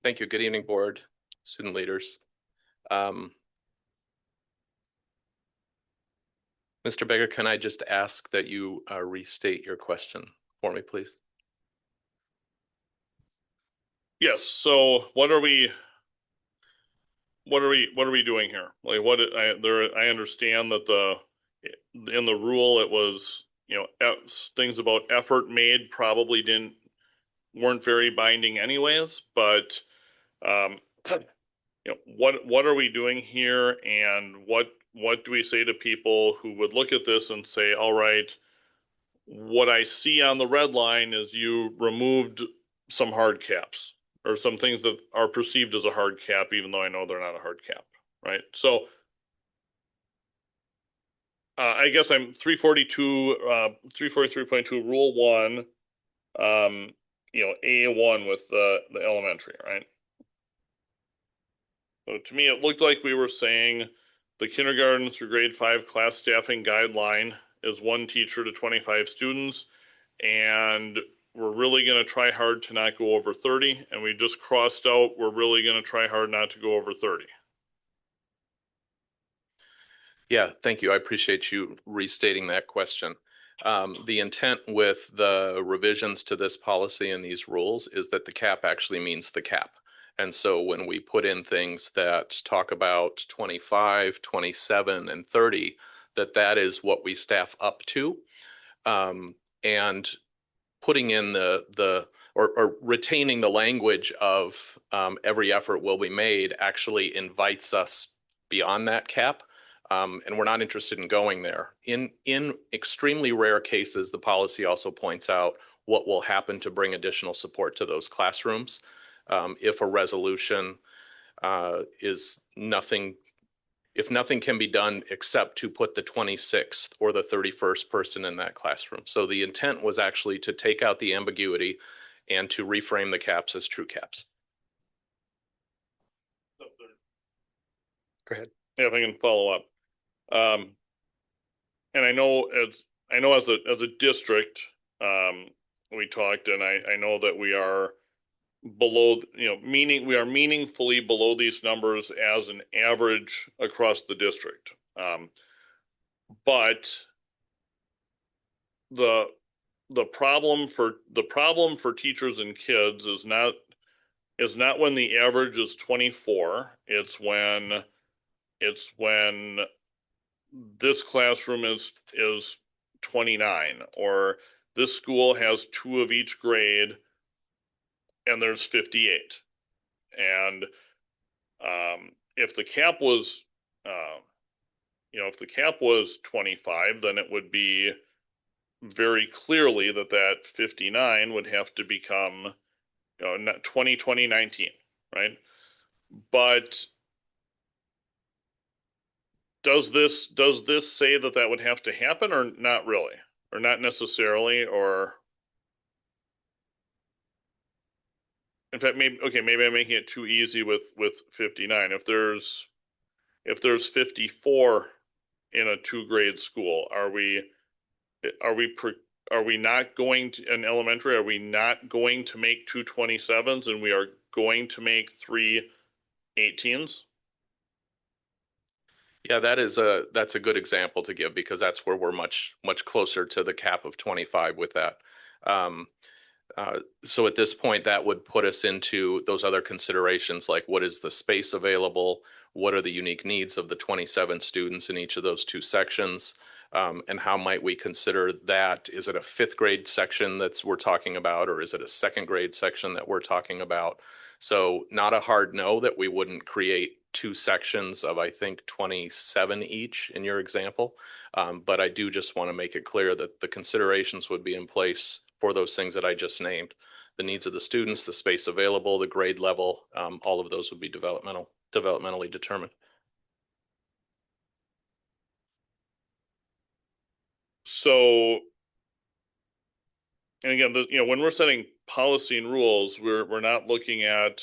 Thank you. Good evening, board, student leaders. Mr. Beggar, can I just ask that you restate your question for me, please? Yes, so what are we doing here? Like I understand that in the rule it was, things about effort made probably weren't very binding anyways, but what are we doing here, and what do we say to people who would look at this and say, all right, what I see on the red line is you removed some hard caps or some things that are perceived as a hard cap, even though I know they're not a hard cap, right? So I guess I'm 343.2 rule 1, A1 with the elementary, right? So to me, it looked like we were saying the kindergarten through grade 5 class staffing guideline is 1 teacher to 25 students. And we're really going to try hard to not go over 30. And we just crossed out, we're really going to try hard not to go over 30. Yeah, thank you. I appreciate you restating that question. The intent with the revisions to this policy and these rules is that the cap actually means the cap. And so when we put in things that talk about 25, 27, and 30, that is what we staff up to. And putting in or retaining the language of every effort will be made actually invites us beyond that cap. And we're not interested in going there. In extremely rare cases, the policy also points out what will happen to bring additional support to those classrooms. If a resolution is nothing, if nothing can be done except to put the 26th or the 31st person in that classroom. So the intent was actually to take out the ambiguity and to reframe the caps as true caps. Go ahead. Yeah, if I can follow up. And I know as a district, we talked, and I know that we are below, we are meaningfully below these numbers as an average across the district. But the problem for teachers and kids is not when the average is 24. It's when this classroom is 29, or this school has 2 of each grade and there's 58. And if the cap was 25, then it would be very clearly that 59 would have to become 2019, right? But does this say that would have to happen, or not really, or not necessarily? Or in fact, maybe I'm making it too easy with 59. If there's 54 in a 2-grade school, are we not going to, in elementary, are we not going to make 2 27s and we are going to make 3 18s? Yeah, that's a good example to give, because that's where we're much closer to the cap of 25 with that. So at this point, that would put us into those other considerations, like what is the space available? What are the unique needs of the 27 students in each of those 2 sections? And how might we consider that? Is it a 5th grade section we're talking about, or is it a 2nd grade section that we're talking about? So not a hard no that we wouldn't create 2 sections of, I think, 27 each in your example. But I do just want to make it clear that the considerations would be in place for those things that I just named. The needs of the students, the space available, the grade level, all of those would be developmentally determined. So, and again, when we're setting policy and rules, we're not looking at,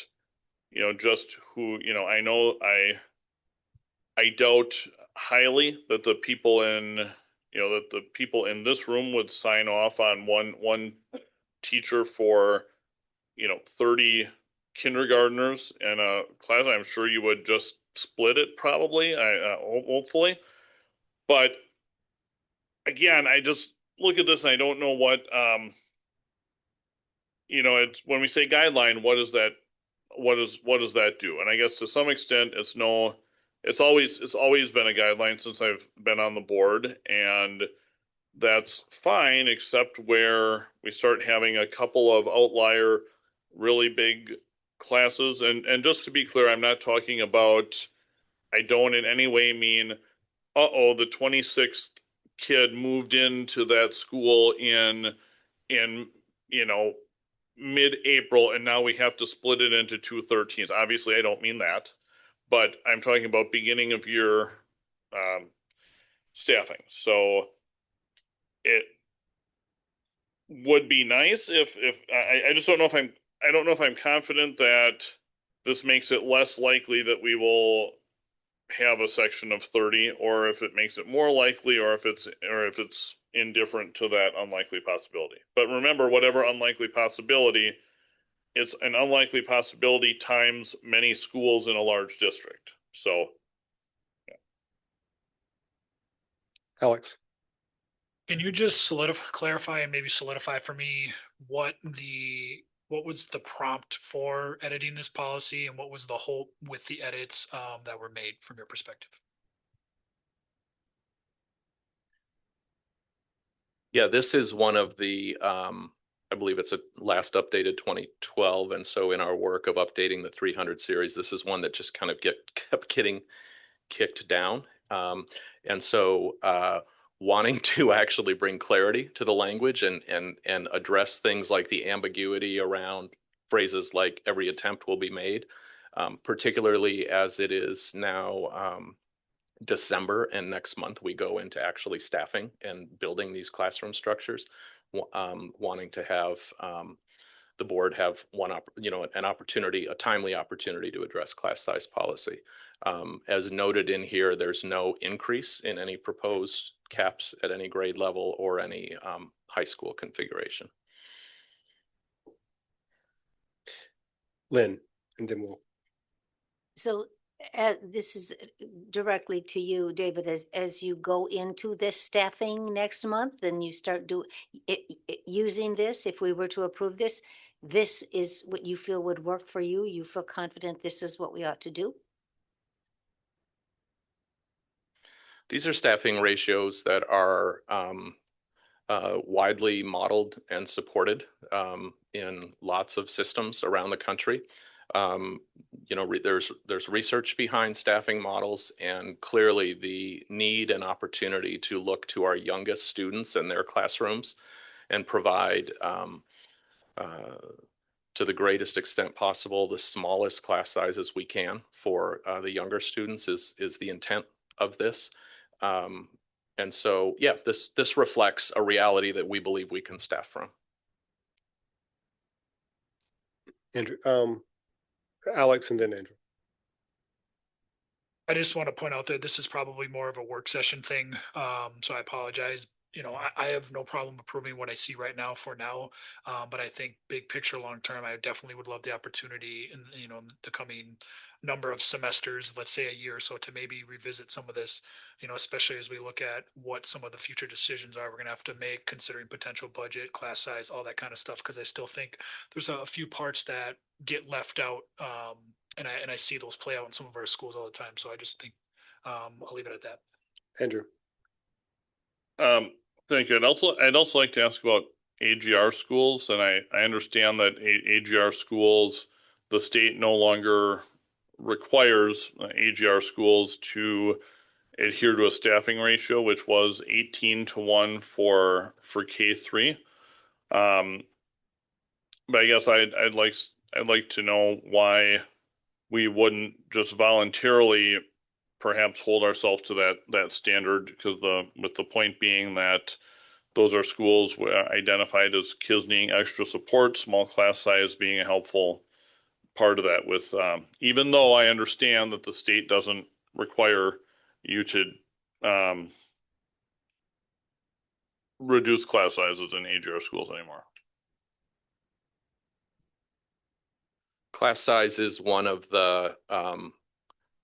just who, I know I doubt highly that the people in this room would sign off on one teacher for, 30 kindergartners in a class, I'm sure you would just split it probably, hopefully. But again, I just look at this and I don't know what, it's when we say guideline, what does that do? And I guess to some extent, it's always been a guideline since I've been on the board, and that's fine, except where we start having a couple of outlier, really big classes. And just to be clear, I'm not talking about, I don't in any way mean, the 26th kid moved into that school in mid-April, and now we have to split it into two 13s. Obviously, I don't mean that, but I'm talking about beginning of year staffing. So it would be nice if I just don't know if I don't know if I'm confident that this makes it less likely that we will have a section of 30, or if it makes it more likely, or if it's indifferent to that unlikely possibility. But remember, whatever unlikely possibility, it's an unlikely possibility times many schools in a large district. So Alex. Can you just clarify and maybe solidify for me what was the prompt for editing this policy, and what was the hope with the edits that were made from your perspective? Yeah, this is one of the, I believe it's a last updated 2012. And so in our work of updating the 300 series, this is one that just kind of kept getting kicked down. And so wanting to actually bring clarity to the language and address things like the ambiguity around phrases like every attempt will be made, particularly as it is now December, and next month we go into actually staffing and building these classroom structures, wanting to have the board have an opportunity, a timely opportunity to address class size policy. As noted in here, there's no increase in any proposed caps at any grade level or any high school configuration. Lynn, and then we'll. So this is directly to you, David, as you go into this staffing next month and you start using this, if we were to approve this, this is what you feel would work for you? You feel confident this is what we ought to do? These are staffing ratios that are widely modeled and supported in lots of systems around the country. There's research behind staffing models, and clearly the need and opportunity to look to our youngest students and their classrooms and provide to the greatest extent possible the smallest class sizes we can for the younger students is the intent of this. And so, yeah, this reflects a reality that we believe we can staff from. Andrew, Alex, and then Andrew. I just want to point out that this is probably more of a work session thing. So I apologize. I have no problem approving what I see right now for now. But I think big picture, long term, I definitely would love the opportunity in, the coming number of semesters, let's say a year or so, to maybe revisit some of this, especially as we look at what some of the future decisions are we're going to have to make, considering potential budget, class size, all that kind of stuff. Because I still think there's a few parts that get left out. And I see those play out in some of our schools all the time. So I just think I'll leave it at that. Andrew. Thank you. I'd also like to ask about AGR schools, and I understand that AGR schools, the state no longer requires AGR schools to adhere to a staffing ratio, which was 18-1 for K3. But I guess I'd like to know why we wouldn't just voluntarily perhaps hold ourselves to that standard, because with the point being that those are schools identified as kids needing extra support, small class size being a helpful part of that. With even though I understand that the state doesn't require you to reduce class sizes in AGR schools anymore. Class size is one of the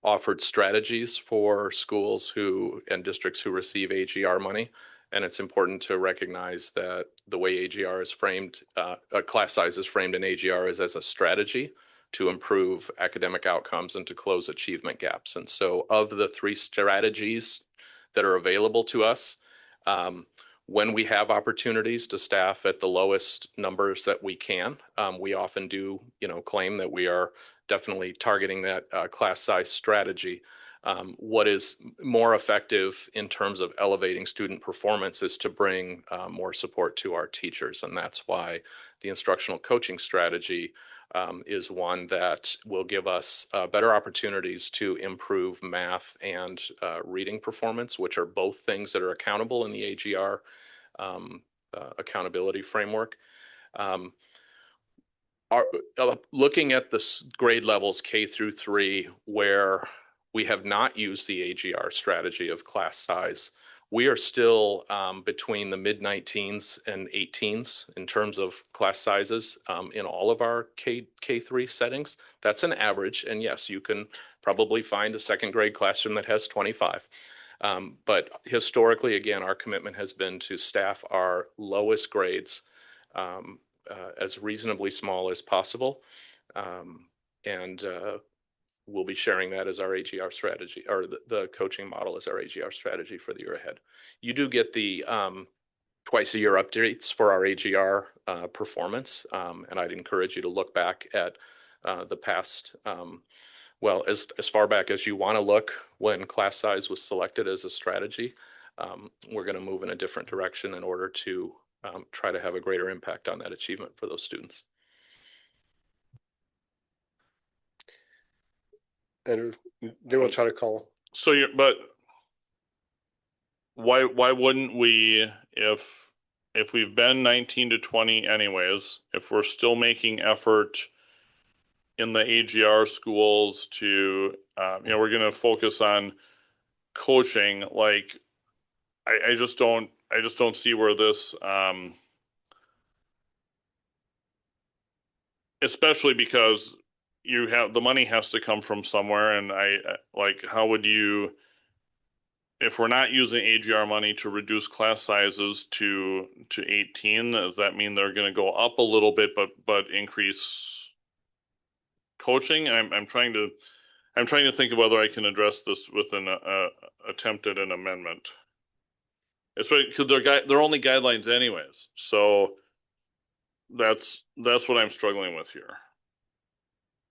offered strategies for schools and districts who receive AGR money. And it's important to recognize that the way AGR is framed, class size is framed in AGR is as a strategy to improve academic outcomes and to close achievement gaps. And so of the 3 strategies that are available to us, when we have opportunities to staff at the lowest numbers that we can, we often do, claim that we are definitely targeting that class size strategy. What is more effective in terms of elevating student performance is to bring more support to our teachers. And that's why the instructional coaching strategy is one that will give us better opportunities to improve math and reading performance, which are both things that are accountable in the AGR accountability framework. Looking at the grade levels K through 3, where we have not used the AGR strategy of class size, we are still between the mid-19s and 18s in terms of class sizes in all of our K3 settings. That's an average. And yes, you can probably find a 2nd grade classroom that has 25. But historically, again, our commitment has been to staff our lowest grades as reasonably small as possible. And we'll be sharing that as our AGR strategy, or the coaching model as our AGR strategy for the year ahead. You do get the twice a year updates for our AGR performance. And I'd encourage you to look back at the past, as far back as you want to look when class size was selected as a strategy. We're going to move in a different direction in order to try to have a greater impact on that achievement for those students. And they will try to call. So but why wouldn't we, if we've been 19 to 20 anyways, if we're still making effort in the AGR schools to, we're going to focus on coaching, like, I just don't see where this, especially because the money has to come from somewhere. And how would you, if we're not using AGR money to reduce class sizes to 18, does that mean they're going to go up a little bit, but increase coaching? I'm trying to think of whether I can address this with an attempt at an amendment. Especially because they're only guidelines anyways. So that's what I'm struggling with here.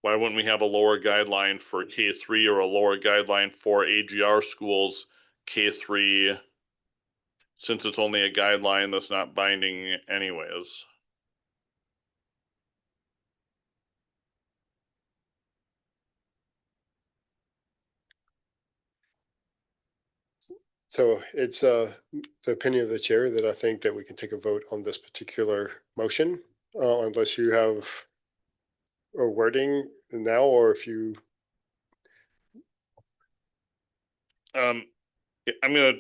Why wouldn't we have a lower guideline for K3 or a lower guideline for AGR schools K3, since it's only a guideline that's not binding anyways? So it's the opinion of the chair that I think that we can take a vote on this particular motion, unless you have a wording now, or if you. I'm gonna.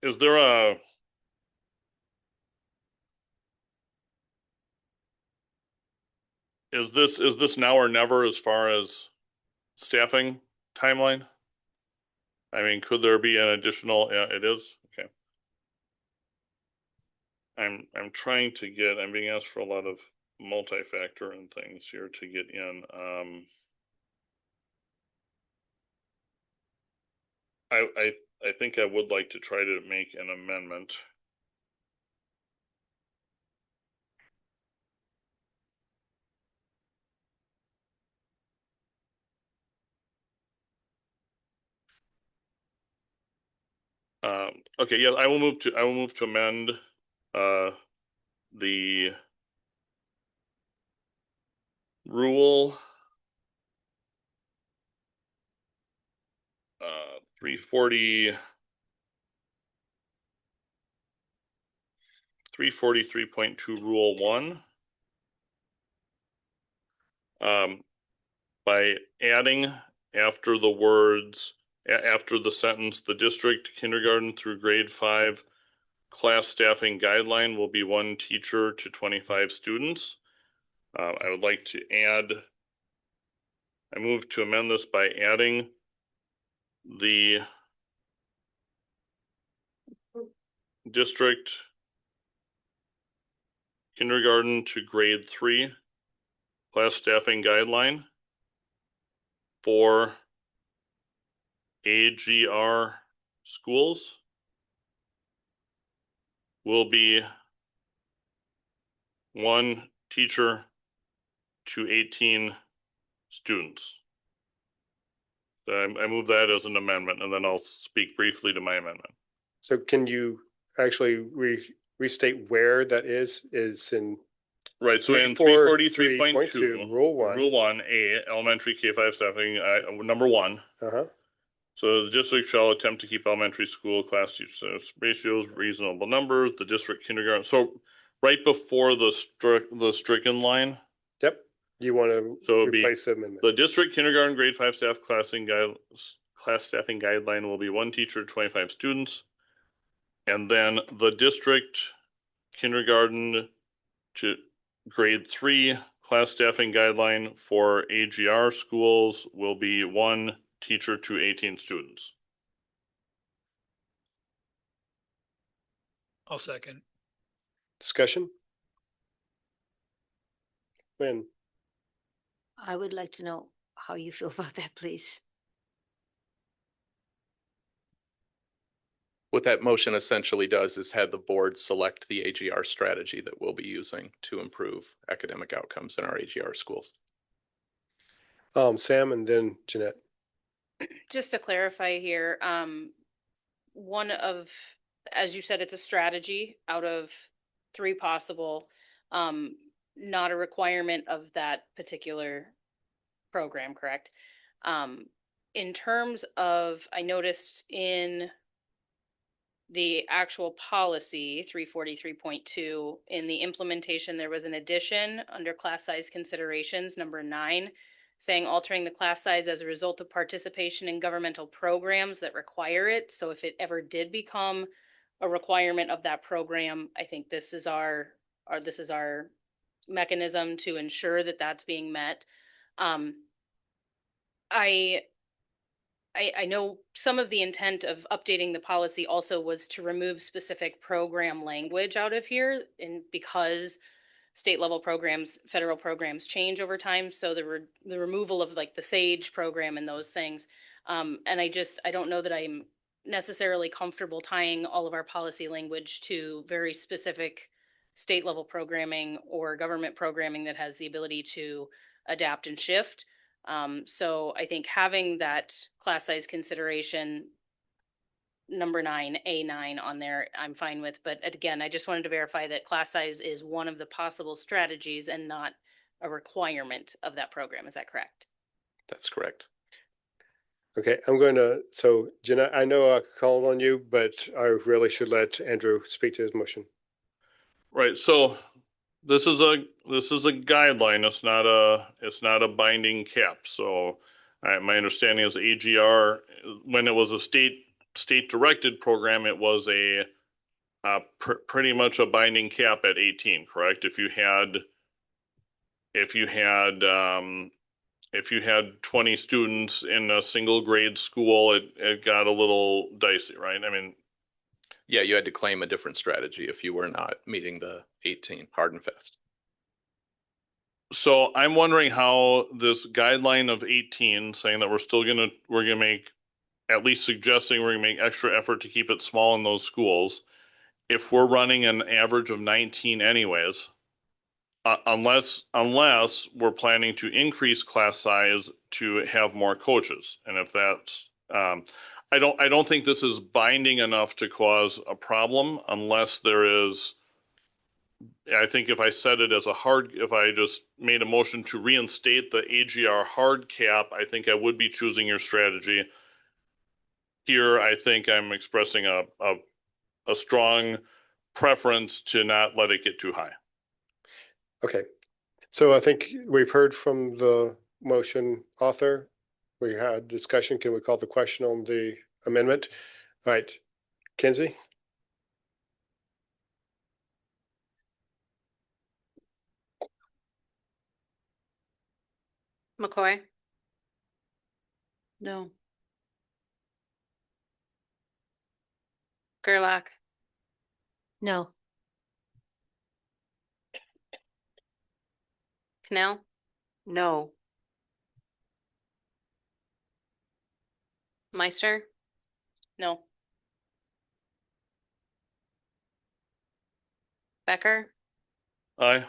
Is this now or never as far as staffing timeline? I mean, could there be an additional? Yeah, it is. Okay. I'm being asked for a lot of multi-factor and things here to get in. I think I would like to try to make an amendment. Okay, yeah, I will move to amend the rule 340 343.2 rule 1 by adding after the sentence, the district kindergarten through grade 5 class staffing guideline will be 1 teacher to 25 students. I would like to add, I move to amend this by adding the district kindergarten to grade 3 class staffing guideline for AGR schools will be 1 teacher to 18 students. I move that as an amendment, and then I'll speak briefly to my amendment. So can you actually restate where that is? Is in Right, so in 343.2, 343.2, Rule 1. Rule 1A, elementary K-5 staffing, number 1. Uh-huh. So the district shall attempt to keep elementary school class teacher ratios reasonable numbers. The district kindergarten. So right before the stricken line. Yep. You want to replace the amendment. The district kindergarten grade 5 staff class staffing guideline will be 1 teacher to 25 students. And then the district kindergarten to grade 3 class staffing guideline for AGR schools will be 1 teacher to 18 students. I'll second. Discussion? Lynn? I would like to know how you feel about that, please. What that motion essentially does is have the board select the AGR strategy that we'll be using to improve academic outcomes in our AGR schools. Sam and then Jeanette. Just to clarify here, one of, as you said, it's a strategy out of 3 possible, not a requirement of that particular program, correct? In terms of, I noticed in the actual policy 343.2, in the implementation, there was an addition under class size considerations, number 9, saying altering the class size as a result of participation in governmental programs that require it. So if it ever did become a requirement of that program, I think this is our mechanism to ensure that that's being met. I know some of the intent of updating the policy also was to remove specific program language out of here, and because state level programs, federal programs change over time. So the removal of like the SAGE program and those things. And I don't know that I'm necessarily comfortable tying all of our policy language to very specific state level programming or government programming that has the ability to adapt and shift. So I think having that class size consideration number 9, A9 on there, I'm fine with. But again, I just wanted to verify that class size is one of the possible strategies and not a requirement of that program. Is that correct? That's correct. Okay, so Jeanette, I know I called on you, but I really should let Andrew speak to his motion. Right, so this is a guideline. It's not a binding cap. So my understanding is AGR, when it was a state directed program, it was pretty much a binding cap at 18, correct? If you had 20 students in a single grade school, it got a little dicey, right? I mean, yeah, you had to claim a different strategy if you were not meeting the 18 hard and fast. So I'm wondering how this guideline of 18, saying that we're gonna make, at least suggesting we're gonna make extra effort to keep it small in those schools. If we're running an average of 19 anyways, unless we're planning to increase class size to have more coaches. And if that's, I don't think this is binding enough to cause a problem unless there is, I think if I said it as if I just made a motion to reinstate the AGR hard cap, I think I would be choosing your strategy. Here, I think I'm expressing a strong preference to not let it get too high. Okay, so I think we've heard from the motion author. We had discussion. Can we call the question on the amendment? All right, Kenzie? McCoy, No. Gerlach, No. Cannell, No. Meister, No. Becker, Aye.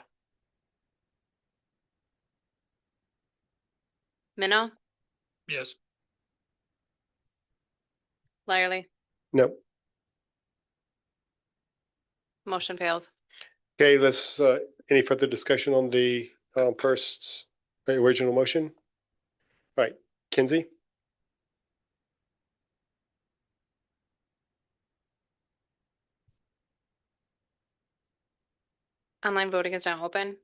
Minnow, Yes. Lyerly. No. Motion fails. Okay, let's, any further discussion on the first, the original motion? All right, Kinsey, Online voting is now open.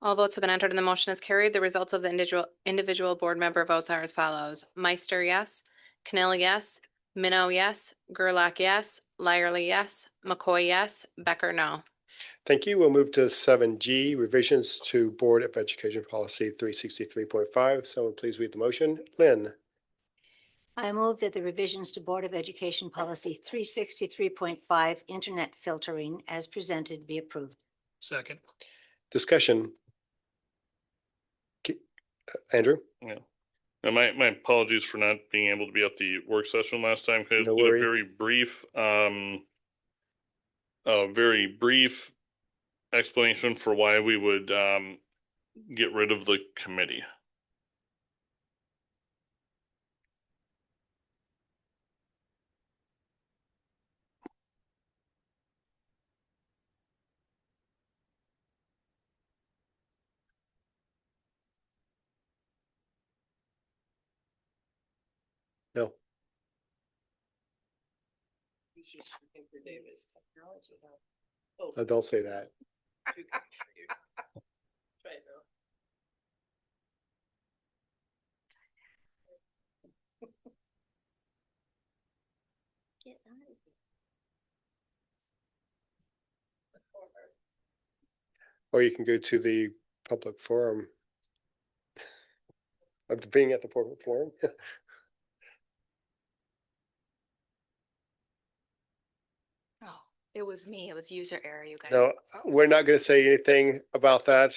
All votes have been entered and the motion is carried. The results of the individual board member votes are as follows. Meister, yes. Cannell, yes. Minnow, yes. Gerlach, yes. Lyerly, yes. McCoy, yes. Becker, no. thank you. We'll move to 7G, revisions to Board of Education Policy 363.5. Someone please read the motion. Lynn, I move that the revisions to Board of Education Policy 363.5 Internet filtering as presented be approved. Second. discussion. Andrew? Yeah. And my apologies for not being able to be at the work session last time. Could I just No get a worry. very brief explanation for why we would get rid of the committee? No. Don't say that. Or you can go to the public forum. Of being at the public forum. Oh, it was me. It was user error, you guys. No, we're not going to say anything about that.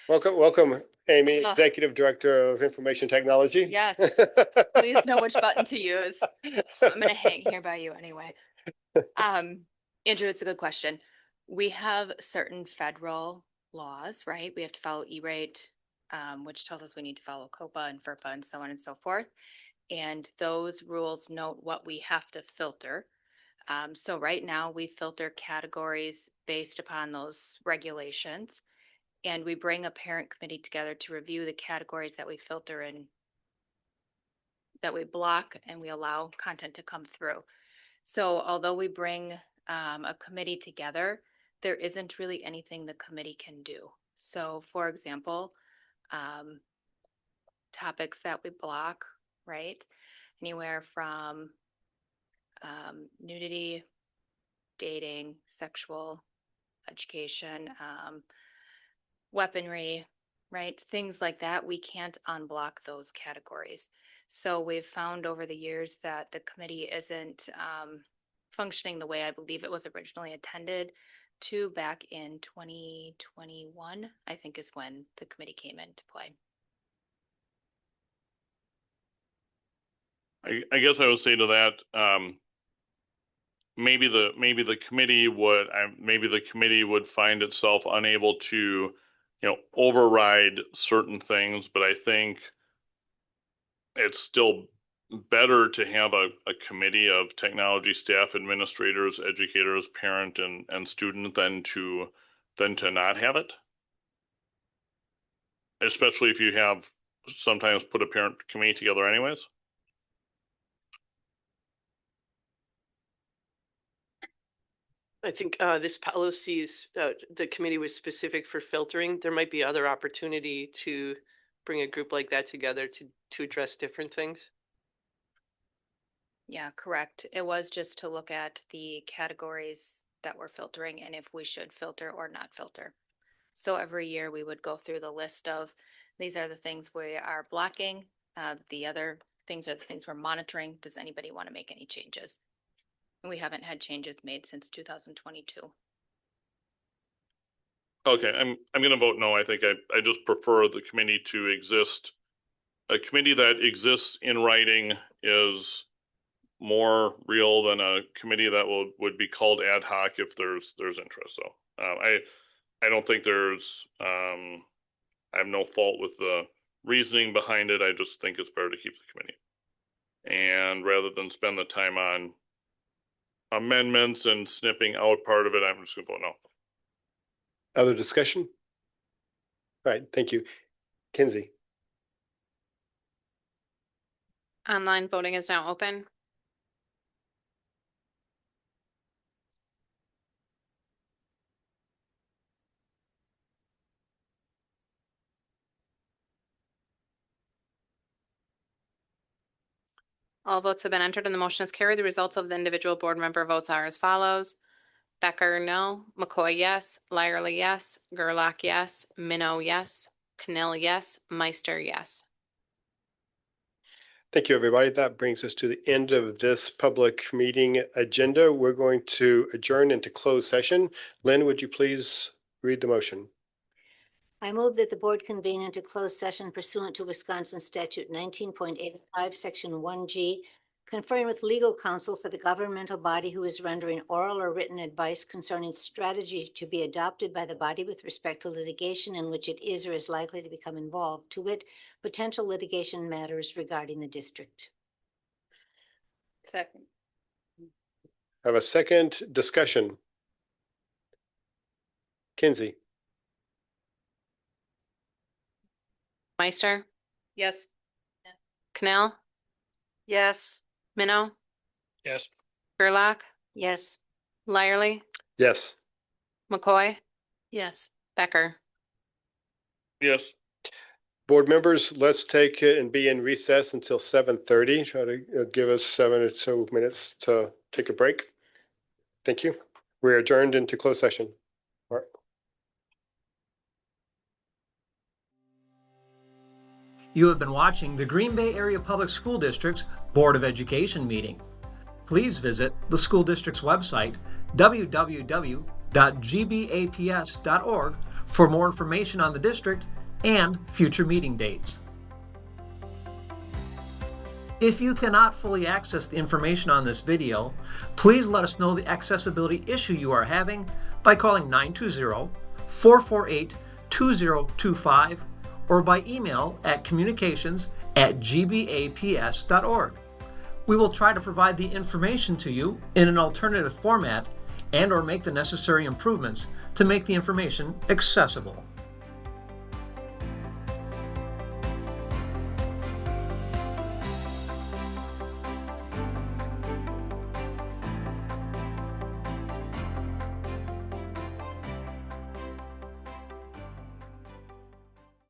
Welcome, Amy, Ugh. Executive Director of Information Technology. Yes. Please know which button to use. I'm gonna hang here by you anyway. Andrew, it's a good question. We have certain federal laws, right? We have to follow E-rate, which tells us we need to follow COPA and FERPA and so on and so forth. And those rules note what we have to filter. So right now we filter categories based upon those regulations. And we bring a parent committee together to review the categories that we filter and that we block and we allow content to come through. So although we bring a committee together, there isn't really anything the committee can do. So for example, topics that we block, right? Anywhere from nudity, dating, sexual education, weaponry, right? Things like that. We can't unblock those categories. So we've found over the years that the committee isn't functioning the way I believe it was originally intended to back in 2021, I think is when the committee came into play. I guess I would say to that, maybe the committee would find itself unable to, override certain things, but I think it's still better to have a committee of technology staff, administrators, educators, parent and student than to not have it. Especially if you have sometimes put a parent committee together anyways. I think this policy's, the committee was specific for filtering. There might be other opportunity to bring a group like that together to address different things. Yeah, correct. It was just to look at the categories that we're filtering and if we should filter or not filter. So every year we would go through the list of, these are the things we are blocking. The other things are the things we're monitoring. Does anybody want to make any changes? And we haven't had changes made since 2022. Okay, I'm gonna vote no. I think I just prefer the committee to exist. A committee that exists in writing is more real than a committee that would be called ad hoc if there's interest. So I don't think there's I have no fault with the reasoning behind it. I just think it's better to keep the committee. And rather than spend the time on amendments and snipping out part of it, I'm just gonna vote no. Other discussion? All right, thank you. Kinsey. Online voting is now open. All votes have been entered and the motion is carried. The results of the individual board member votes are as follows. Becker, no. McCoy, yes. Lyerly, yes. Gerlach, yes. Minnow, yes. Cannell, yes. Meister, yes. Thank you, everybody. That brings us to the end of this public meeting agenda. We're going to adjourn into closed session. Lynn, would you please read the motion? I move that the board convene into closed session pursuant to Wisconsin Statute 19.85, Section 1G, conferring with legal counsel for the governmental body who is rendering oral or written advice concerning strategy to be adopted by the body with respect to litigation in which it is or is likely to become involved, to wit, potential litigation matters regarding the district. Second. I have a second discussion. Kinsey. Meister, Yes. Cannell, Yes. Minnow, Yes. Gerlach, Yes. Lyerly, Yes. McCoy, Yes. Becker. Yes. Board members, let's take it and be in recess until 7:30. Try to give us 7 or so minutes to take a break. Thank you. We're adjourned into closed session. All right. You have been watching the Green Bay Area Public School District's Board of Education meeting. Please visit the school district's website, www.gbaps.org, for more information on the district and future meeting dates. If you cannot fully access the information on this video, please let us know the accessibility issue you are having by calling 920-448-2025 or by email at communications@gbaps.org. We will try to provide the information to you in an alternative format and/or make the necessary improvements to make the information accessible.